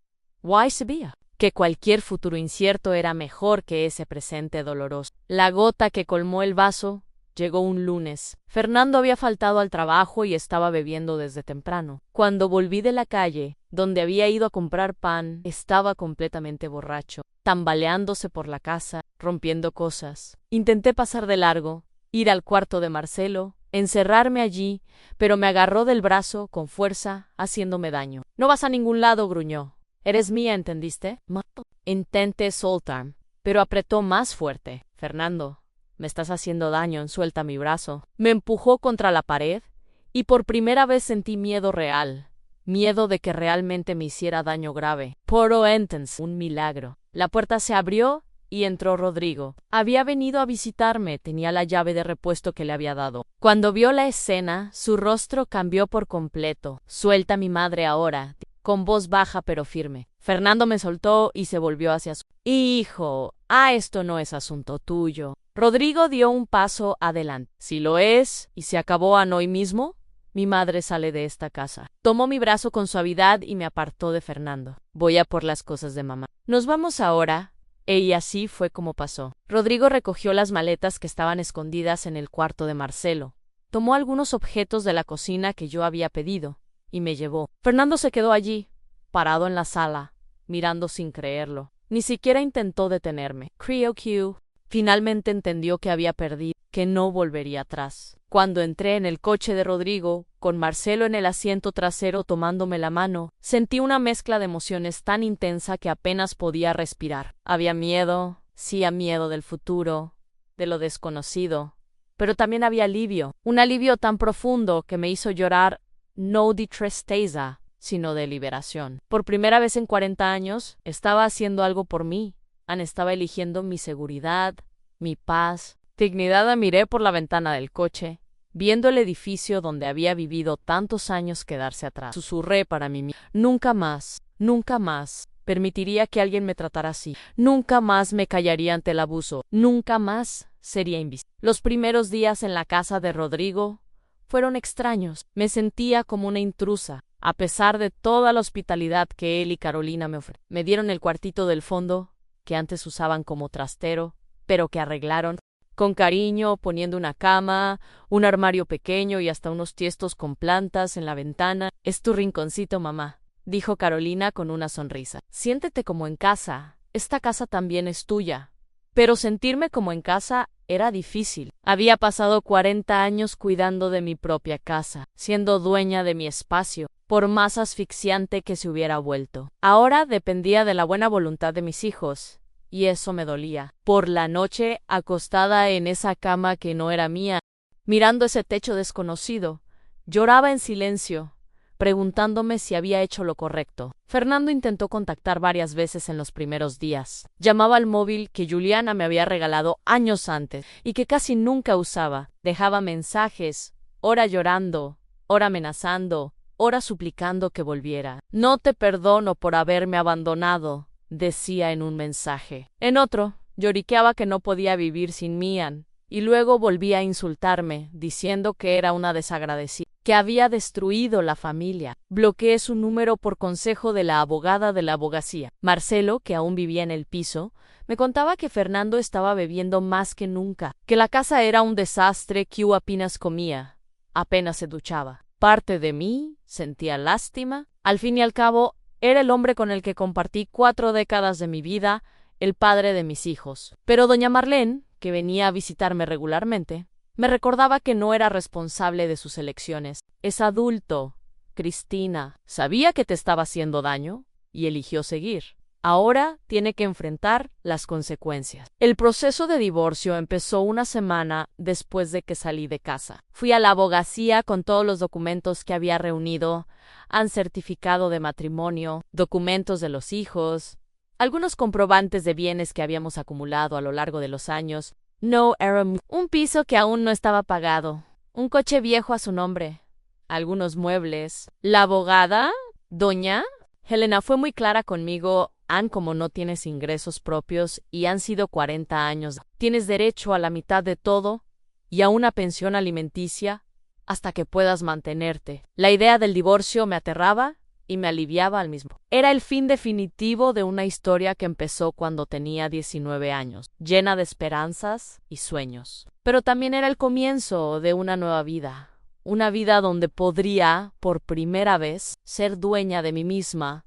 Why sabía que cualquier futuro incierto era mejor que ese presente doloroso. La gota que colmó el vaso llegó un lunes. Fernando había faltado al trabajo y estaba bebiendo desde temprano. Cuando volví de la calle, donde había ido a comprar pan, estaba completamente borracho, tambaleándose por la casa, rompiendo cosas. Intenté pasar de largo, ir al cuarto de Marcelo, encerrarme allí, pero me agarró del brazo con fuerza, haciéndome daño. No vas a ningún lado, gruñó. Eres mía, ¿entendiste? Intenté soltar, pero apretó más fuerte. Fernando, me estás haciendo daño, suelta mi brazo. Me empujó contra la pared y por primera vez sentí miedo real. Miedo de que realmente me hiciera daño grave. Puro entonces, un milagro. La puerta se abrió y entró Rodrigo. Había venido a visitarme, tenía la llave de repuesto que le había dado. Cuando vio la escena, su rostro cambió por completo. Suelta a mi madre ahora, con voz baja pero firme. Fernando me soltó y se volvió hacia su hijo. Esto no es asunto tuyo. Rodrigo dio un paso adelante. Si lo es, y se acabó hoy mismo, mi madre sale de esta casa. Tomó mi brazo con suavidad y me apartó de Fernando. Voy a por las cosas de mamá. Nos vamos ahora. Y así fue como pasó. Rodrigo recogió las maletas que estaban escondidas en el cuarto de Marcelo. Tomó algunos objetos de la cocina que yo había pedido y me llevó. Fernando se quedó allí, parado en la sala, mirando sin creerlo. Ni siquiera intentó detenerme. Creo que finalmente entendió que había perdido, que no volvería atrás. Cuando entré en el coche de Rodrigo, con Marcelo en el asiento trasero tomándome la mano, sentí una mezcla de emociones tan intensa que apenas podía respirar. Había miedo, sí, miedo del futuro, de lo desconocido, pero también había alivio, un alivio tan profundo que me hizo llorar, no de tristeza, sino de liberación. Por primera vez en 40 años, estaba haciendo algo por mí. Estaba eligiendo mi seguridad, mi paz, dignidad. Miré por la ventana del coche, viendo el edificio donde había vivido tantos años quedarse atrás. Susurré para mí mismo, nunca más, permitiría que alguien me tratara así. Nunca más me callaría ante el abuso. Nunca más sería invisible. Los primeros días en la casa de Rodrigo fueron extraños. Me sentía como una intrusa, a pesar de toda la hospitalidad que él y Carolina me ofrecieron. Me dieron el cuartito del fondo, que antes usaban como trastero, pero que arreglaron con cariño, poniendo una cama, un armario pequeño y hasta unos tiestos con plantas en la ventana. Es tu rinconcito, mamá, dijo Carolina con una sonrisa. Siéntete como en casa. Esta casa también es tuya. Pero sentirme como en casa era difícil. Había pasado 40 años cuidando de mi propia casa, siendo dueña de mi espacio, por más asfixiante que se hubiera vuelto. Ahora dependía de la buena voluntad de mis hijos, y eso me dolía. Por la noche, acostada en esa cama que no era mía, mirando ese techo desconocido, lloraba en silencio, preguntándome si había hecho lo correcto. Fernando intentó contactar varias veces en los primeros días. Llamaba al móvil que Juliana me había regalado años antes y que casi nunca usaba. Dejaba mensajes, ora llorando, ora amenazando, ora suplicando que volviera. No te perdono por haberme abandonado, decía en un mensaje. En otro, lloriqueaba que no podía vivir sin Mian, y luego volvía a insultarme, diciendo que era una desagradecida, que había destruido la familia. Bloqueé su número por consejo de la abogada de la abogacía. Marcelo, que aún vivía en el piso, me contaba que Fernando estaba bebiendo más que nunca, que la casa era un desastre, que apenas comía, apenas se duchaba. Parte de mí sentía lástima. Al fin y al cabo, era el hombre con el que compartí 4 décadas de mi vida, el padre de mis hijos. Pero doña Marlene, que venía a visitarme regularmente, me recordaba que no era responsable de sus elecciones. Es adulto, Cristina. Sabía que te estaba haciendo daño y eligió seguir. Ahora tiene que enfrentar las consecuencias. El proceso de divorcio empezó una semana después de que salí de casa. Fui a la abogacía con todos los documentos que había reunido, un certificado de matrimonio, documentos de los hijos, algunos comprobantes de bienes que habíamos acumulado a lo largo de los años. No era un piso que aún no estaba pagado, un coche viejo a su nombre, algunos muebles. La abogada, doña Helena, fue muy clara conmigo. Como no tienes ingresos propios y han sido 40 años, tienes derecho a la mitad de todo y a una pensión alimenticia hasta que puedas mantenerte. La idea del divorcio me aterraba y me aliviaba al mismo. Era el fin definitivo de una historia que empezó cuando tenía 19 años, llena de esperanzas y sueños. Pero también era el comienzo de una nueva vida. Una vida donde podría, por primera vez, ser dueña de mí misma.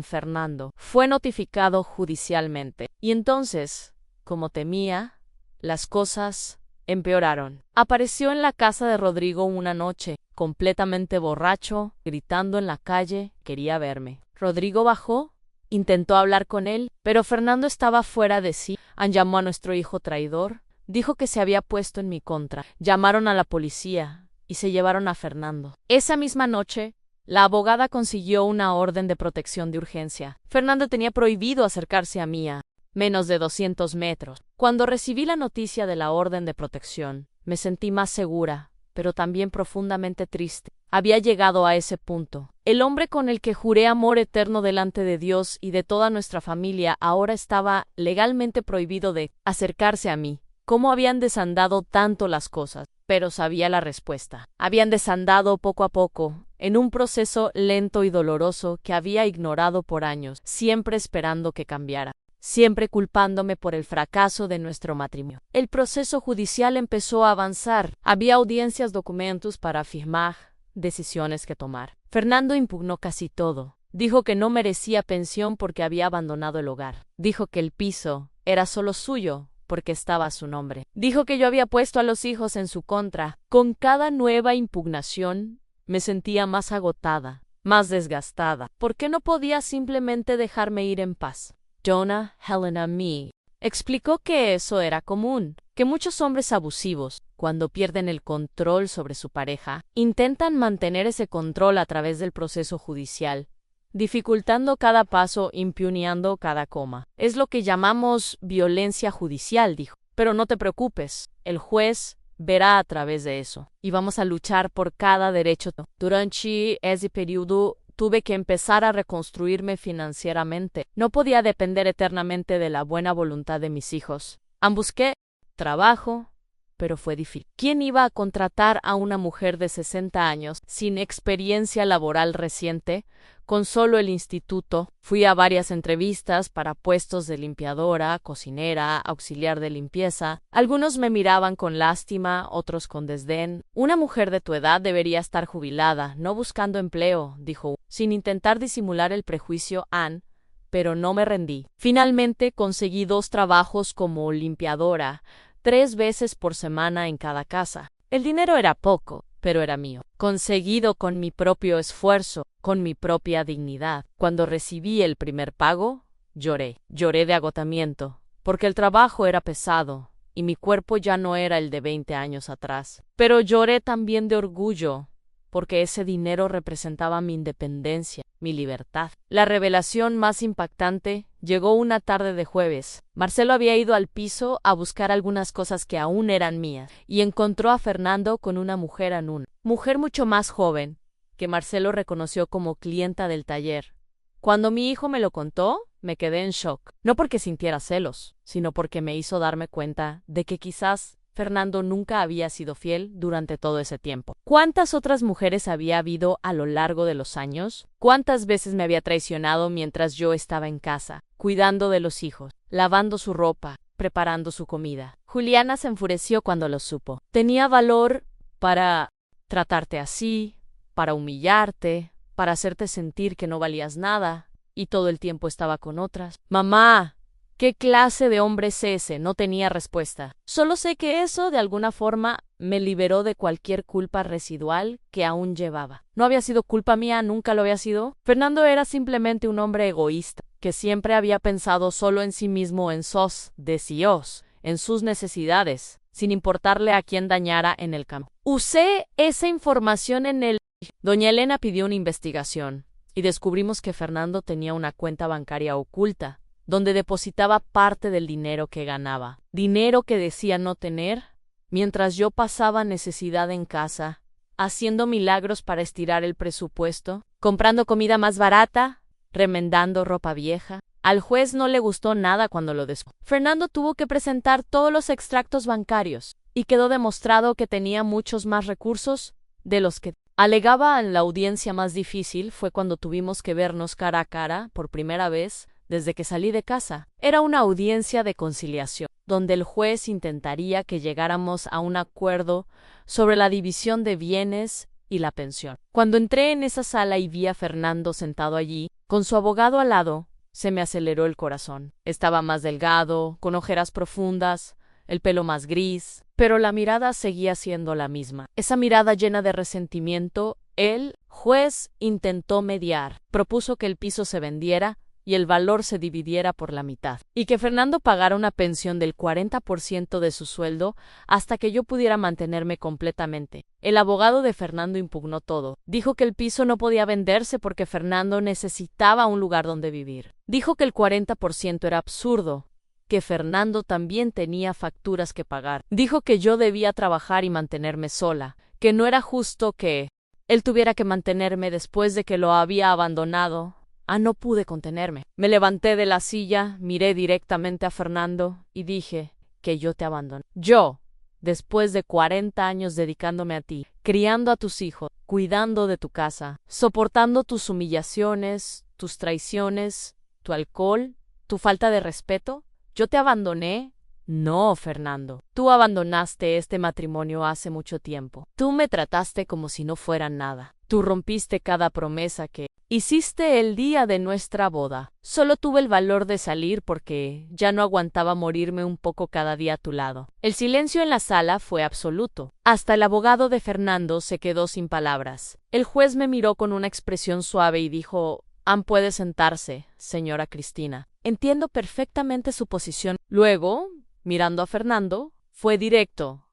Fernando fue notificado judicialmente. Y entonces, como temía, las cosas empeoraron. Apareció en la casa de Rodrigo una noche, completamente borracho, gritando en la calle, quería verme. Rodrigo bajó, intentó hablar con él, pero Fernando estaba fuera de sí. Llamó a nuestro hijo traidor, dijo que se había puesto en mi contra. Llamaron a la policía y se llevaron a Fernando. Esa misma noche, la abogada consiguió una orden de protección de urgencia. Fernando tenía prohibido acercarse a mí a menos de 200 metros. Cuando recibí la noticia de la orden de protección, me sentí más segura, pero también profundamente triste. Había llegado a ese punto. El hombre con el que juré amor eterno delante de Dios y de toda nuestra familia ahora estaba legalmente prohibido de acercarse a mí. ¿Cómo habían desandado tanto las cosas? Pero sabía la respuesta. Habían desandado poco a poco, en un proceso lento y doloroso que había ignorado por años, siempre esperando que cambiara, siempre culpándome por el fracaso de nuestro matrimonio. El proceso judicial empezó a avanzar. Había audiencias, documentos para firmar, decisiones que tomar. Fernando impugnó casi todo. Dijo que no merecía pensión porque había abandonado el hogar. Dijo que el piso era solo suyo porque estaba a su nombre. Dijo que yo había puesto a los hijos en su contra. Con cada nueva impugnación, me sentía más agotada, más desgastada. ¿Por qué no podía simplemente dejarme ir en paz? Donna Helena me explicó que eso era común, que muchos hombres abusivos, cuando pierden el control sobre su pareja, intentan mantener ese control a través del proceso judicial, dificultando cada paso, impugnando cada coma. Es lo que llamamos violencia judicial, dijo. Pero no te preocupes, el juez verá a través de eso, y vamos a luchar por cada derecho. Durante ese período tuve que empezar a reconstruirme financieramente. No podía depender eternamente de la buena voluntad de mis hijos. Busqué trabajo, pero fue difícil. ¿Quién iba a contratar a una mujer de 60 años, sin experiencia laboral reciente, con solo el instituto? Fui a varias entrevistas para puestos de limpiadora, cocinera, auxiliar de limpieza. Algunos me miraban con lástima, otros con desdén. Una mujer de tu edad debería estar jubilada, no buscando empleo, dijo, sin intentar disimular el prejuicio Anne, pero no me rendí. Finalmente conseguí 2 trabajos como limpiadora, 3 veces por semana en cada casa. El dinero era poco, pero era mío. Conseguido con mi propio esfuerzo, con mi propia dignidad. Cuando recibí el primer pago, lloré. Lloré de agotamiento, porque el trabajo era pesado y mi cuerpo ya no era el de 20 años atrás. Pero lloré también de orgullo, porque ese dinero representaba mi independencia, mi libertad. La revelación más impactante llegó una tarde de jueves. Marcelo había ido al piso a buscar algunas cosas que aún eran mías, y encontró a Fernando con una mujer mujer mucho más joven, que Marcelo reconoció como clienta del taller. Cuando mi hijo me lo contó, me quedé en shock, no porque sintiera celos, sino porque me hizo darme cuenta de que quizás Fernando nunca había sido fiel durante todo ese tiempo. ¿Cuántas otras mujeres había habido a lo largo de los años? ¿Cuántas veces me había traicionado mientras yo estaba en casa, cuidando de los hijos, lavando su ropa, preparando su comida? Juliana se enfureció cuando lo supo. Tenía valor para tratarte así, para humillarte, para hacerte sentir que no valías nada, y todo el tiempo estaba con otras. Mamá, ¿qué clase de hombre es ese? No tenía respuesta. Solo sé que eso, de alguna forma, me liberó de cualquier culpa residual que aún llevaba. No había sido culpa mía, nunca lo había sido. Fernando era simplemente un hombre egoísta, que siempre había pensado solo en sí mismo, en sus deseos, en sus necesidades, sin importarle a quién dañara en el campo. Usé esa información en el... Doña Elena pidió una investigación, y descubrimos que Fernando tenía una cuenta bancaria oculta, donde depositaba parte del dinero que ganaba, dinero que decía no tener, mientras yo pasaba necesidad en casa, haciendo milagros para estirar el presupuesto, comprando comida más barata, remendando ropa vieja. Al juez no le gustó nada cuando lo descubrió. Fernando tuvo que presentar todos los extractos bancarios, y quedó demostrado que tenía muchos más recursos de los que alegaba. En la audiencia más difícil fue cuando tuvimos que vernos cara a cara por primera vez desde que salí de casa. Era una audiencia de conciliación, donde el juez intentaría que llegáramos a un acuerdo sobre la división de bienes y la pensión. Cuando entré en esa sala y vi a Fernando sentado allí, con su abogado al lado, se me aceleró el corazón. Estaba más delgado, con ojeras profundas, el pelo más gris, pero la mirada seguía siendo la misma. Esa mirada llena de resentimiento. El juez intentó mediar, propuso que el piso se vendiera y el valor se dividiera por la mitad, y que Fernando pagara una pensión del 40% de su sueldo hasta que yo pudiera mantenerme completamente. El abogado de Fernando impugnó todo. Dijo que el piso no podía venderse porque Fernando necesitaba un lugar donde vivir. Dijo que el 40% era absurdo, que Fernando también tenía facturas que pagar. Dijo que yo debía trabajar y mantenerme sola, que no era justo que él tuviera que mantenerme después de que lo había abandonado. No pude contenerme. Me levanté de la silla, miré directamente a Fernando y dije que yo te abandoné. Yo, después de 40 años dedicándome a ti, criando a tus hijos, cuidando de tu casa, soportando tus humillaciones, tus traiciones, tu alcohol, tu falta de respeto, ¿yo te abandoné? No, Fernando. Tú abandonaste este matrimonio hace mucho tiempo. Tú me trataste como si no fuera nada. Tú rompiste cada promesa que hiciste el día de nuestra boda. Solo tuve el valor de salir porque ya no aguantaba morirme un poco cada día a tu lado. El silencio en la sala fue absoluto. Hasta el abogado de Fernando se quedó sin palabras. El juez me miró con una expresión suave y dijo: puede sentarse, señora Cristina. Entiendo perfectamente su posición. Luego, mirando a Fernando, fue directo.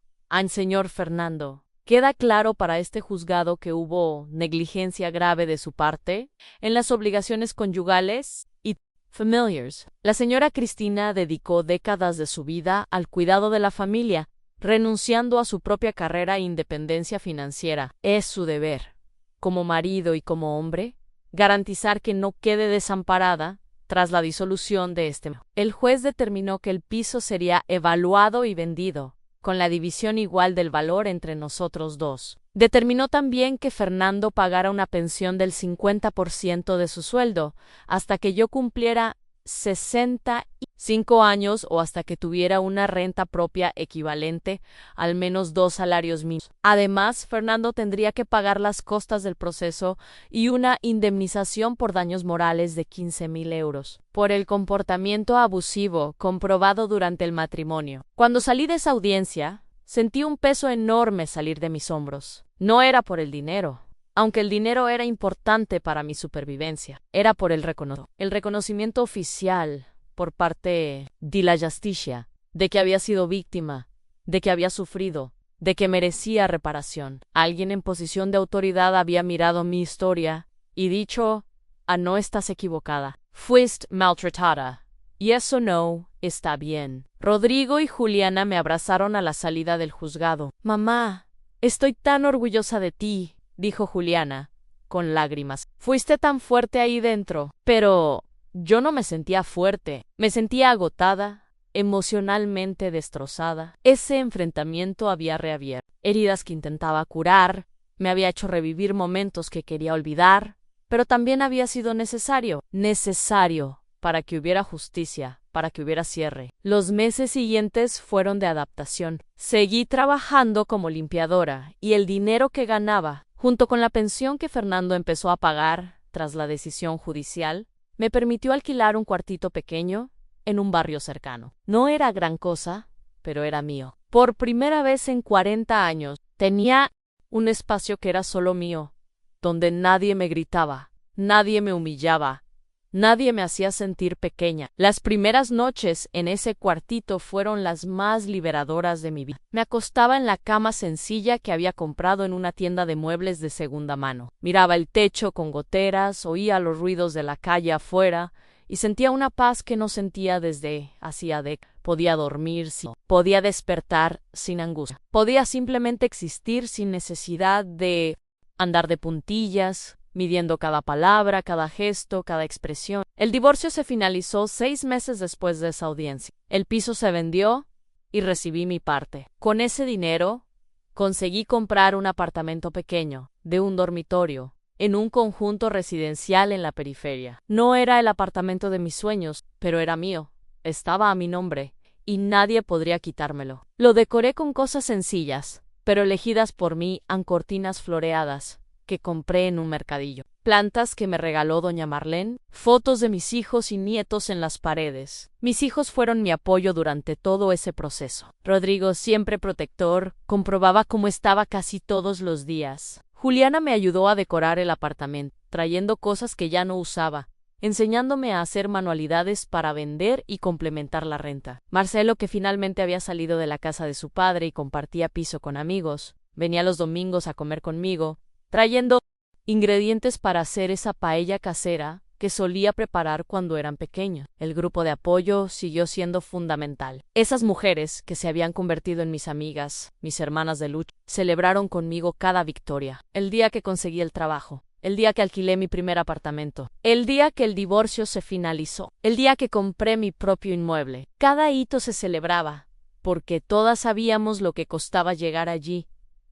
Señor Fernando, ¿queda claro para este juzgado que hubo negligencia grave de su parte en las obligaciones conyugales y familiares? La señora Cristina dedicó décadas de su vida al cuidado de la familia, renunciando a su propia carrera e independencia financiera. Es su deber, como marido y como hombre, garantizar que no quede desamparada tras la disolución de este. El juez determinó que el piso sería evaluado y vendido, con la división igual del valor entre nosotros dos. Determinó también que Fernando pagara una pensión del 50% de su sueldo, hasta que yo cumpliera 65 años o hasta que tuviera una renta propia equivalente al menos 2 salarios mínimos. Además, Fernando tendría que pagar las costas del proceso y una indemnización por daños morales de 15.000 euros por el comportamiento abusivo comprobado durante el matrimonio. Cuando salí de esa audiencia, sentí un peso enorme salir de mis hombros. No era por el dinero, aunque el dinero era importante para mi supervivencia, era por el reconocimiento oficial por parte de la justicia, de que había sido víctima, de que había sufrido, de que merecía reparación. Alguien en posición de autoridad había mirado mi historia y dicho, no estás equivocada, fuiste maltratada, y eso no está bien. Rodrigo y Juliana me abrazaron a la salida del juzgado. Mamá, estoy tan orgullosa de ti, dijo Juliana, con lágrimas. Fuiste tan fuerte ahí dentro. Pero yo no me sentía fuerte, me sentía agotada, emocionalmente destrozada. Ese enfrentamiento había reabierto heridas que intentaba curar, me había hecho revivir momentos que quería olvidar, pero también había sido necesario para que hubiera justicia, para que hubiera cierre. Los meses siguientes fueron de adaptación. Seguí trabajando como limpiadora y el dinero que ganaba, junto con la pensión que Fernando empezó a pagar tras la decisión judicial, me permitió alquilar un cuartito pequeño en un barrio cercano. No era gran cosa, pero era mío. Por primera vez en 40 años, tenía un espacio que era solo mío, donde nadie me gritaba, nadie me humillaba, nadie me hacía sentir pequeña. Las primeras noches en ese cuartito fueron las más liberadoras de mi vida. Me acostaba en la cama sencilla que había comprado en una tienda de muebles de segunda mano. Miraba el techo con goteras, oía los ruidos de la calle afuera y sentía una paz que no sentía desde hacía décadas. Podía dormir, podía despertar sin angustia. Podía simplemente existir sin necesidad de andar de puntillas, midiendo cada palabra, cada gesto, cada expresión. El divorcio se finalizó 6 meses después de esa audiencia. El piso se vendió y recibí mi parte. Con ese dinero, conseguí comprar un apartamento pequeño, de un dormitorio, en un conjunto residencial en la periferia. No era el apartamento de mis sueños, pero era mío. Estaba a mi nombre, y nadie podría quitármelo. Lo decoré con cosas sencillas, pero elegidas por mí en cortinas floreadas que compré en un mercadillo. Plantas que me regaló doña Marlene, fotos de mis hijos y nietos en las paredes. Mis hijos fueron mi apoyo durante todo ese proceso. Rodrigo, siempre protector, comprobaba cómo estaba casi todos los días. Juliana me ayudó a decorar el apartamento, trayendo cosas que ya no usaba, enseñándome a hacer manualidades para vender y complementar la renta. Marcelo, que finalmente había salido de la casa de su padre y compartía piso con amigos, venía los domingos a comer conmigo, trayendo ingredientes para hacer esa paella casera que solía preparar cuando eran pequeños. El grupo de apoyo siguió siendo fundamental. Esas mujeres, que se habían convertido en mis amigas, mis hermanas de lucha, celebraron conmigo cada victoria. El día que conseguí el trabajo, el día que alquilé mi primer apartamento, el día que el divorcio se finalizó, el día que compré mi propio inmueble. Cada hito se celebraba, porque todas sabíamos lo que costaba llegar allí,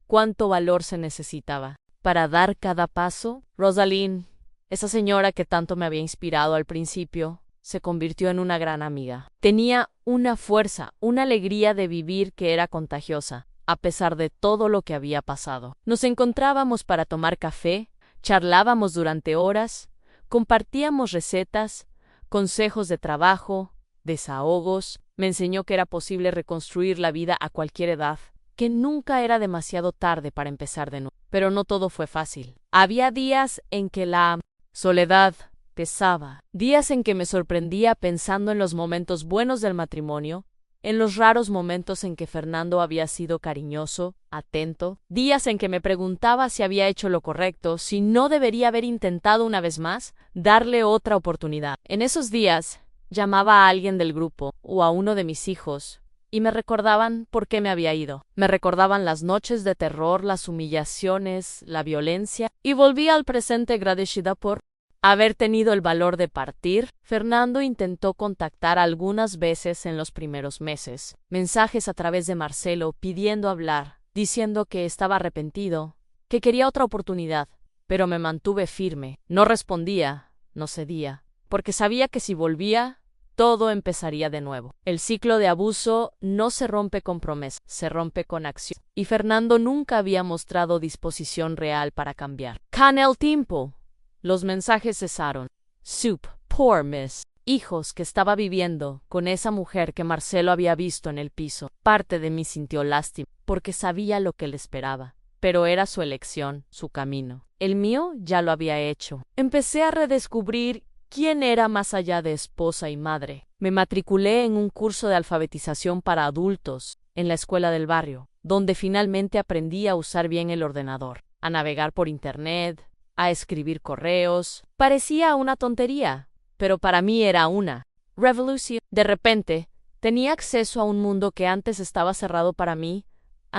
cuánto valor se necesitaba para dar cada paso. Rosalind, esa señora que tanto me había inspirado al principio, se convirtió en una gran amiga. Tenía una fuerza, una alegría de vivir que era contagiosa, a pesar de todo lo que había pasado. Nos encontrábamos para tomar café, charlábamos durante horas, compartíamos recetas, consejos de trabajo, desahogos. Me enseñó que era posible reconstruir la vida a cualquier edad, que nunca era demasiado tarde para empezar de nuevo. Pero no todo fue fácil. Había días en que la soledad pesaba, días en que me sorprendía pensando en los momentos buenos del matrimonio, en los raros momentos en que Fernando había sido cariñoso, atento, días en que me preguntaba si había hecho lo correcto, si no debería haber intentado una vez más, darle otra oportunidad. En esos días, llamaba a alguien del grupo o a uno de mis hijos, y me recordaban por qué me había ido. Me recordaban las noches de terror, las humillaciones, la violencia, y volvía al presente agradecida por haber tenido el valor de partir. Fernando intentó contactar algunas veces en los primeros meses, mensajes a través de Marcelo pidiendo hablar, diciendo que estaba arrepentido, que quería otra oportunidad, pero me mantuve firme. No respondía, no cedía, porque sabía que si volvía, todo empezaría de nuevo. El ciclo de abuso no se rompe con promesas, se rompe con acción. Y Fernando nunca había mostrado disposición real para cambiar. Con el tiempo, los mensajes cesaron. Soup, poor miss. Hijos que estaba viviendo con esa mujer que Marcelo había visto en el piso. Parte de mí sintió lástima, porque sabía lo que le esperaba. Pero era su elección, su camino. El mío ya lo había hecho. Empecé a redescubrir quién era más allá de esposa y madre. Me matriculé en un curso de alfabetización para adultos en la escuela del barrio, donde finalmente aprendí a usar bien el ordenador, a navegar por internet, a escribir correos. Parecía una tontería, pero para mí era una revolución. De repente, tenía acceso a un mundo que antes estaba cerrado para mí.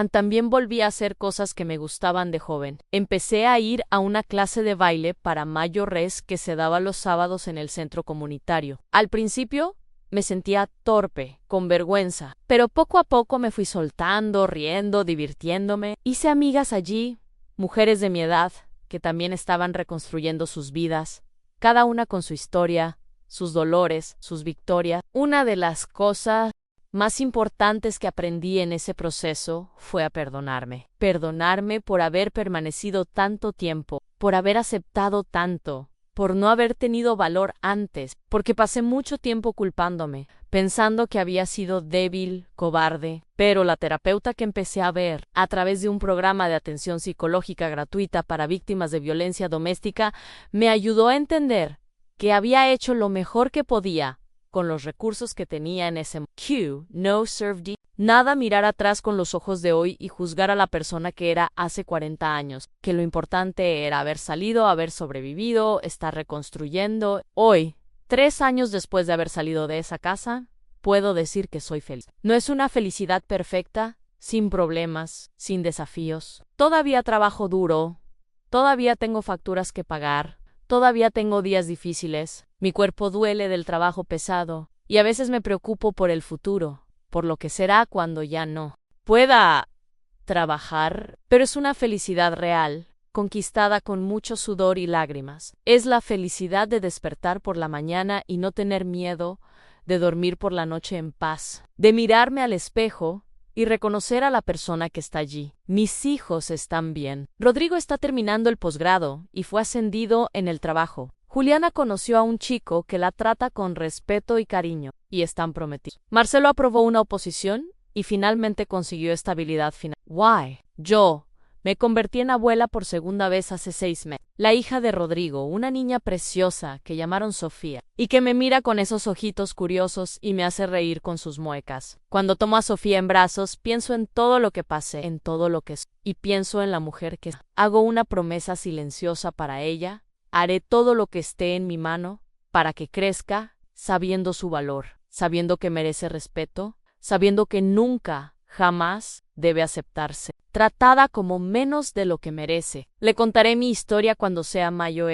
También volví a hacer cosas que me gustaban de joven. Empecé a ir a una clase de baile para mayores que se daba los sábados en el centro comunitario. Al principio me sentía torpe, con vergüenza, pero poco a poco me fui soltando, riendo, divirtiéndome. Hice amigas allí, mujeres de mi edad, que también estaban reconstruyendo sus vidas, cada una con su historia, sus dolores, sus victorias. Una de las cosas más importantes que aprendí en ese proceso fue a perdonarme. Perdonarme por haber permanecido tanto tiempo, por haber aceptado tanto, por no haber tenido valor antes, porque pasé mucho tiempo culpándome, pensando que había sido débil, cobarde. Pero la terapeuta que empecé a ver a través de un programa de atención psicológica gratuita para víctimas de violencia doméstica me ayudó a entender que había hecho lo mejor que podía con los recursos que tenía en ese momento. No served. Nada mirar atrás con los ojos de hoy y juzgar a la persona que era hace 40 años, que lo importante era haber salido, haber sobrevivido, estar reconstruyendo. Hoy, 3 años después de haber salido de esa casa, puedo decir que soy feliz. No es una felicidad perfecta, sin problemas, sin desafíos. Todavía trabajo duro, todavía tengo facturas que pagar, todavía tengo días difíciles. Mi cuerpo duele del trabajo pesado y a veces me preocupo por el futuro, por lo que será cuando ya no pueda trabajar, pero es una felicidad real, conquistada con mucho sudor y lágrimas. Es la felicidad de despertar por la mañana y no tener miedo, de dormir por la noche en paz, de mirarme al espejo y reconocer a la persona que está allí. Mis hijos están bien. Rodrigo está terminando el posgrado y fue ascendido en el trabajo. Juliana conoció a un chico que la trata con respeto y cariño, y están prometidos. Marcelo aprobó una oposición y finalmente consiguió estabilidad financiera. Why? Yo me convertí en abuela por segunda vez hace 6 meses. La hija de Rodrigo, una niña preciosa que llamaron Sofía, y que me mira con esos ojitos curiosos y me hace reír con sus muecas. Cuando tomo a Sofía en brazos, pienso en todo lo que pasé, en todo lo que soy, y pienso en la mujer que es. Hago una promesa silenciosa para ella. Haré todo lo que esté en mi mano para que crezca, sabiendo su valor, sabiendo que merece respeto, sabiendo que nunca, jamás debe aceptarse, tratada como menos de lo que merece. Le contaré mi historia cuando sea mayor,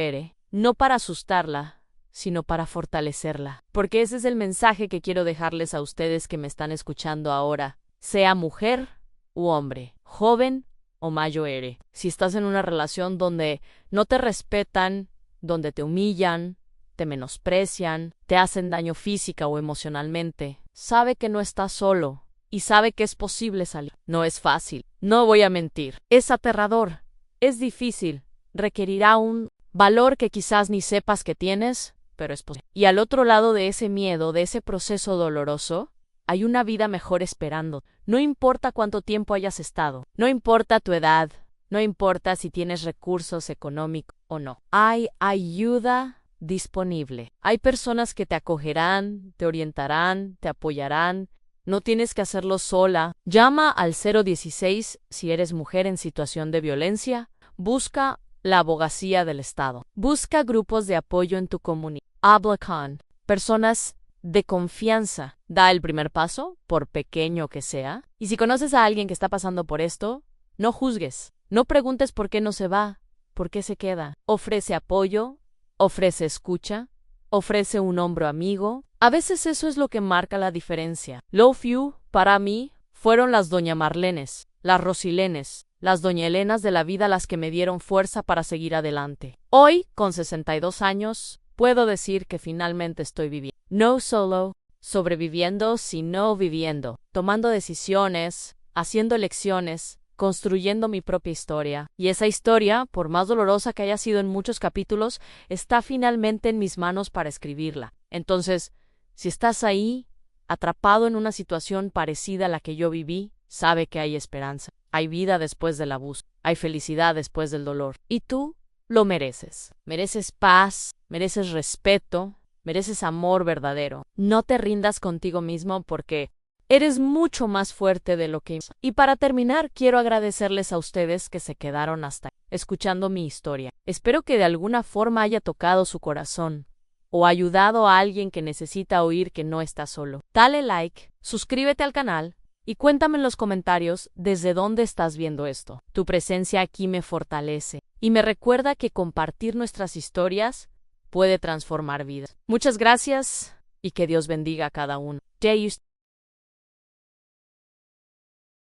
no para asustarla, sino para fortalecerla. Porque ese es el mensaje que quiero dejarles a ustedes que me están escuchando ahora, sea mujer u hombre, joven o mayor. Si estás en una relación donde no te respetan, donde te humillan, te menosprecian, te hacen daño física o emocionalmente, sabe que no estás solo y sabe que es posible salir. No es fácil, no voy a mentir. Es aterrador, es difícil, requerirá un valor que quizás ni sepas que tienes, pero es posible. Y al otro lado de ese miedo, de ese proceso doloroso, hay una vida mejor esperando. No importa cuánto tiempo hayas estado, no importa tu edad, no importa si tienes recursos económicos o no. Hay ayuda disponible. Hay personas que te acogerán, te orientarán, te apoyarán. No tienes que hacerlo sola. Llama al 016 si eres mujer en situación de violencia. Busca la abogacía del Estado. Busca grupos de apoyo en tu comunidad. Habla con personas de confianza. Da el primer paso, por pequeño que sea. Y si conoces a alguien que está pasando por esto, no juzgues. No preguntes por qué no se va, por qué se queda. Ofrece apoyo, ofrece escucha, ofrece un hombro amigo. A veces eso es lo que marca la diferencia. Love you, para mí, fueron las doña Marlenes, las Rosilenes, las doña Elenas de la vida las que me dieron fuerza para seguir adelante. Hoy, con 62 años, puedo decir que finalmente estoy viviendo. No solo sobreviviendo, sino viviendo, tomando decisiones, haciendo elecciones, construyendo mi propia historia. Y esa historia, por más dolorosa que haya sido en muchos capítulos, está finalmente en mis manos para escribirla. Entonces, si estás ahí, atrapado en una situación parecida a la que yo viví, sabe que hay esperanza. Hay vida después del abuso. Hay felicidad después del dolor. Y tú lo mereces. Mereces paz, mereces respeto, mereces amor verdadero. No te rindas contigo mismo porque eres mucho más fuerte de lo que... Y para terminar, quiero agradecerles a ustedes que se quedaron hasta escuchando mi historia. Espero que de alguna forma haya tocado su corazón o ayudado a alguien que necesita oír que no está solo. Dale like, suscríbete al canal y cuéntame en los comentarios desde dónde estás viendo esto. Tu presencia aquí me fortalece y me recuerda que compartir nuestras historias puede transformar vidas. Muchas gracias y que Dios bendiga a cada uno.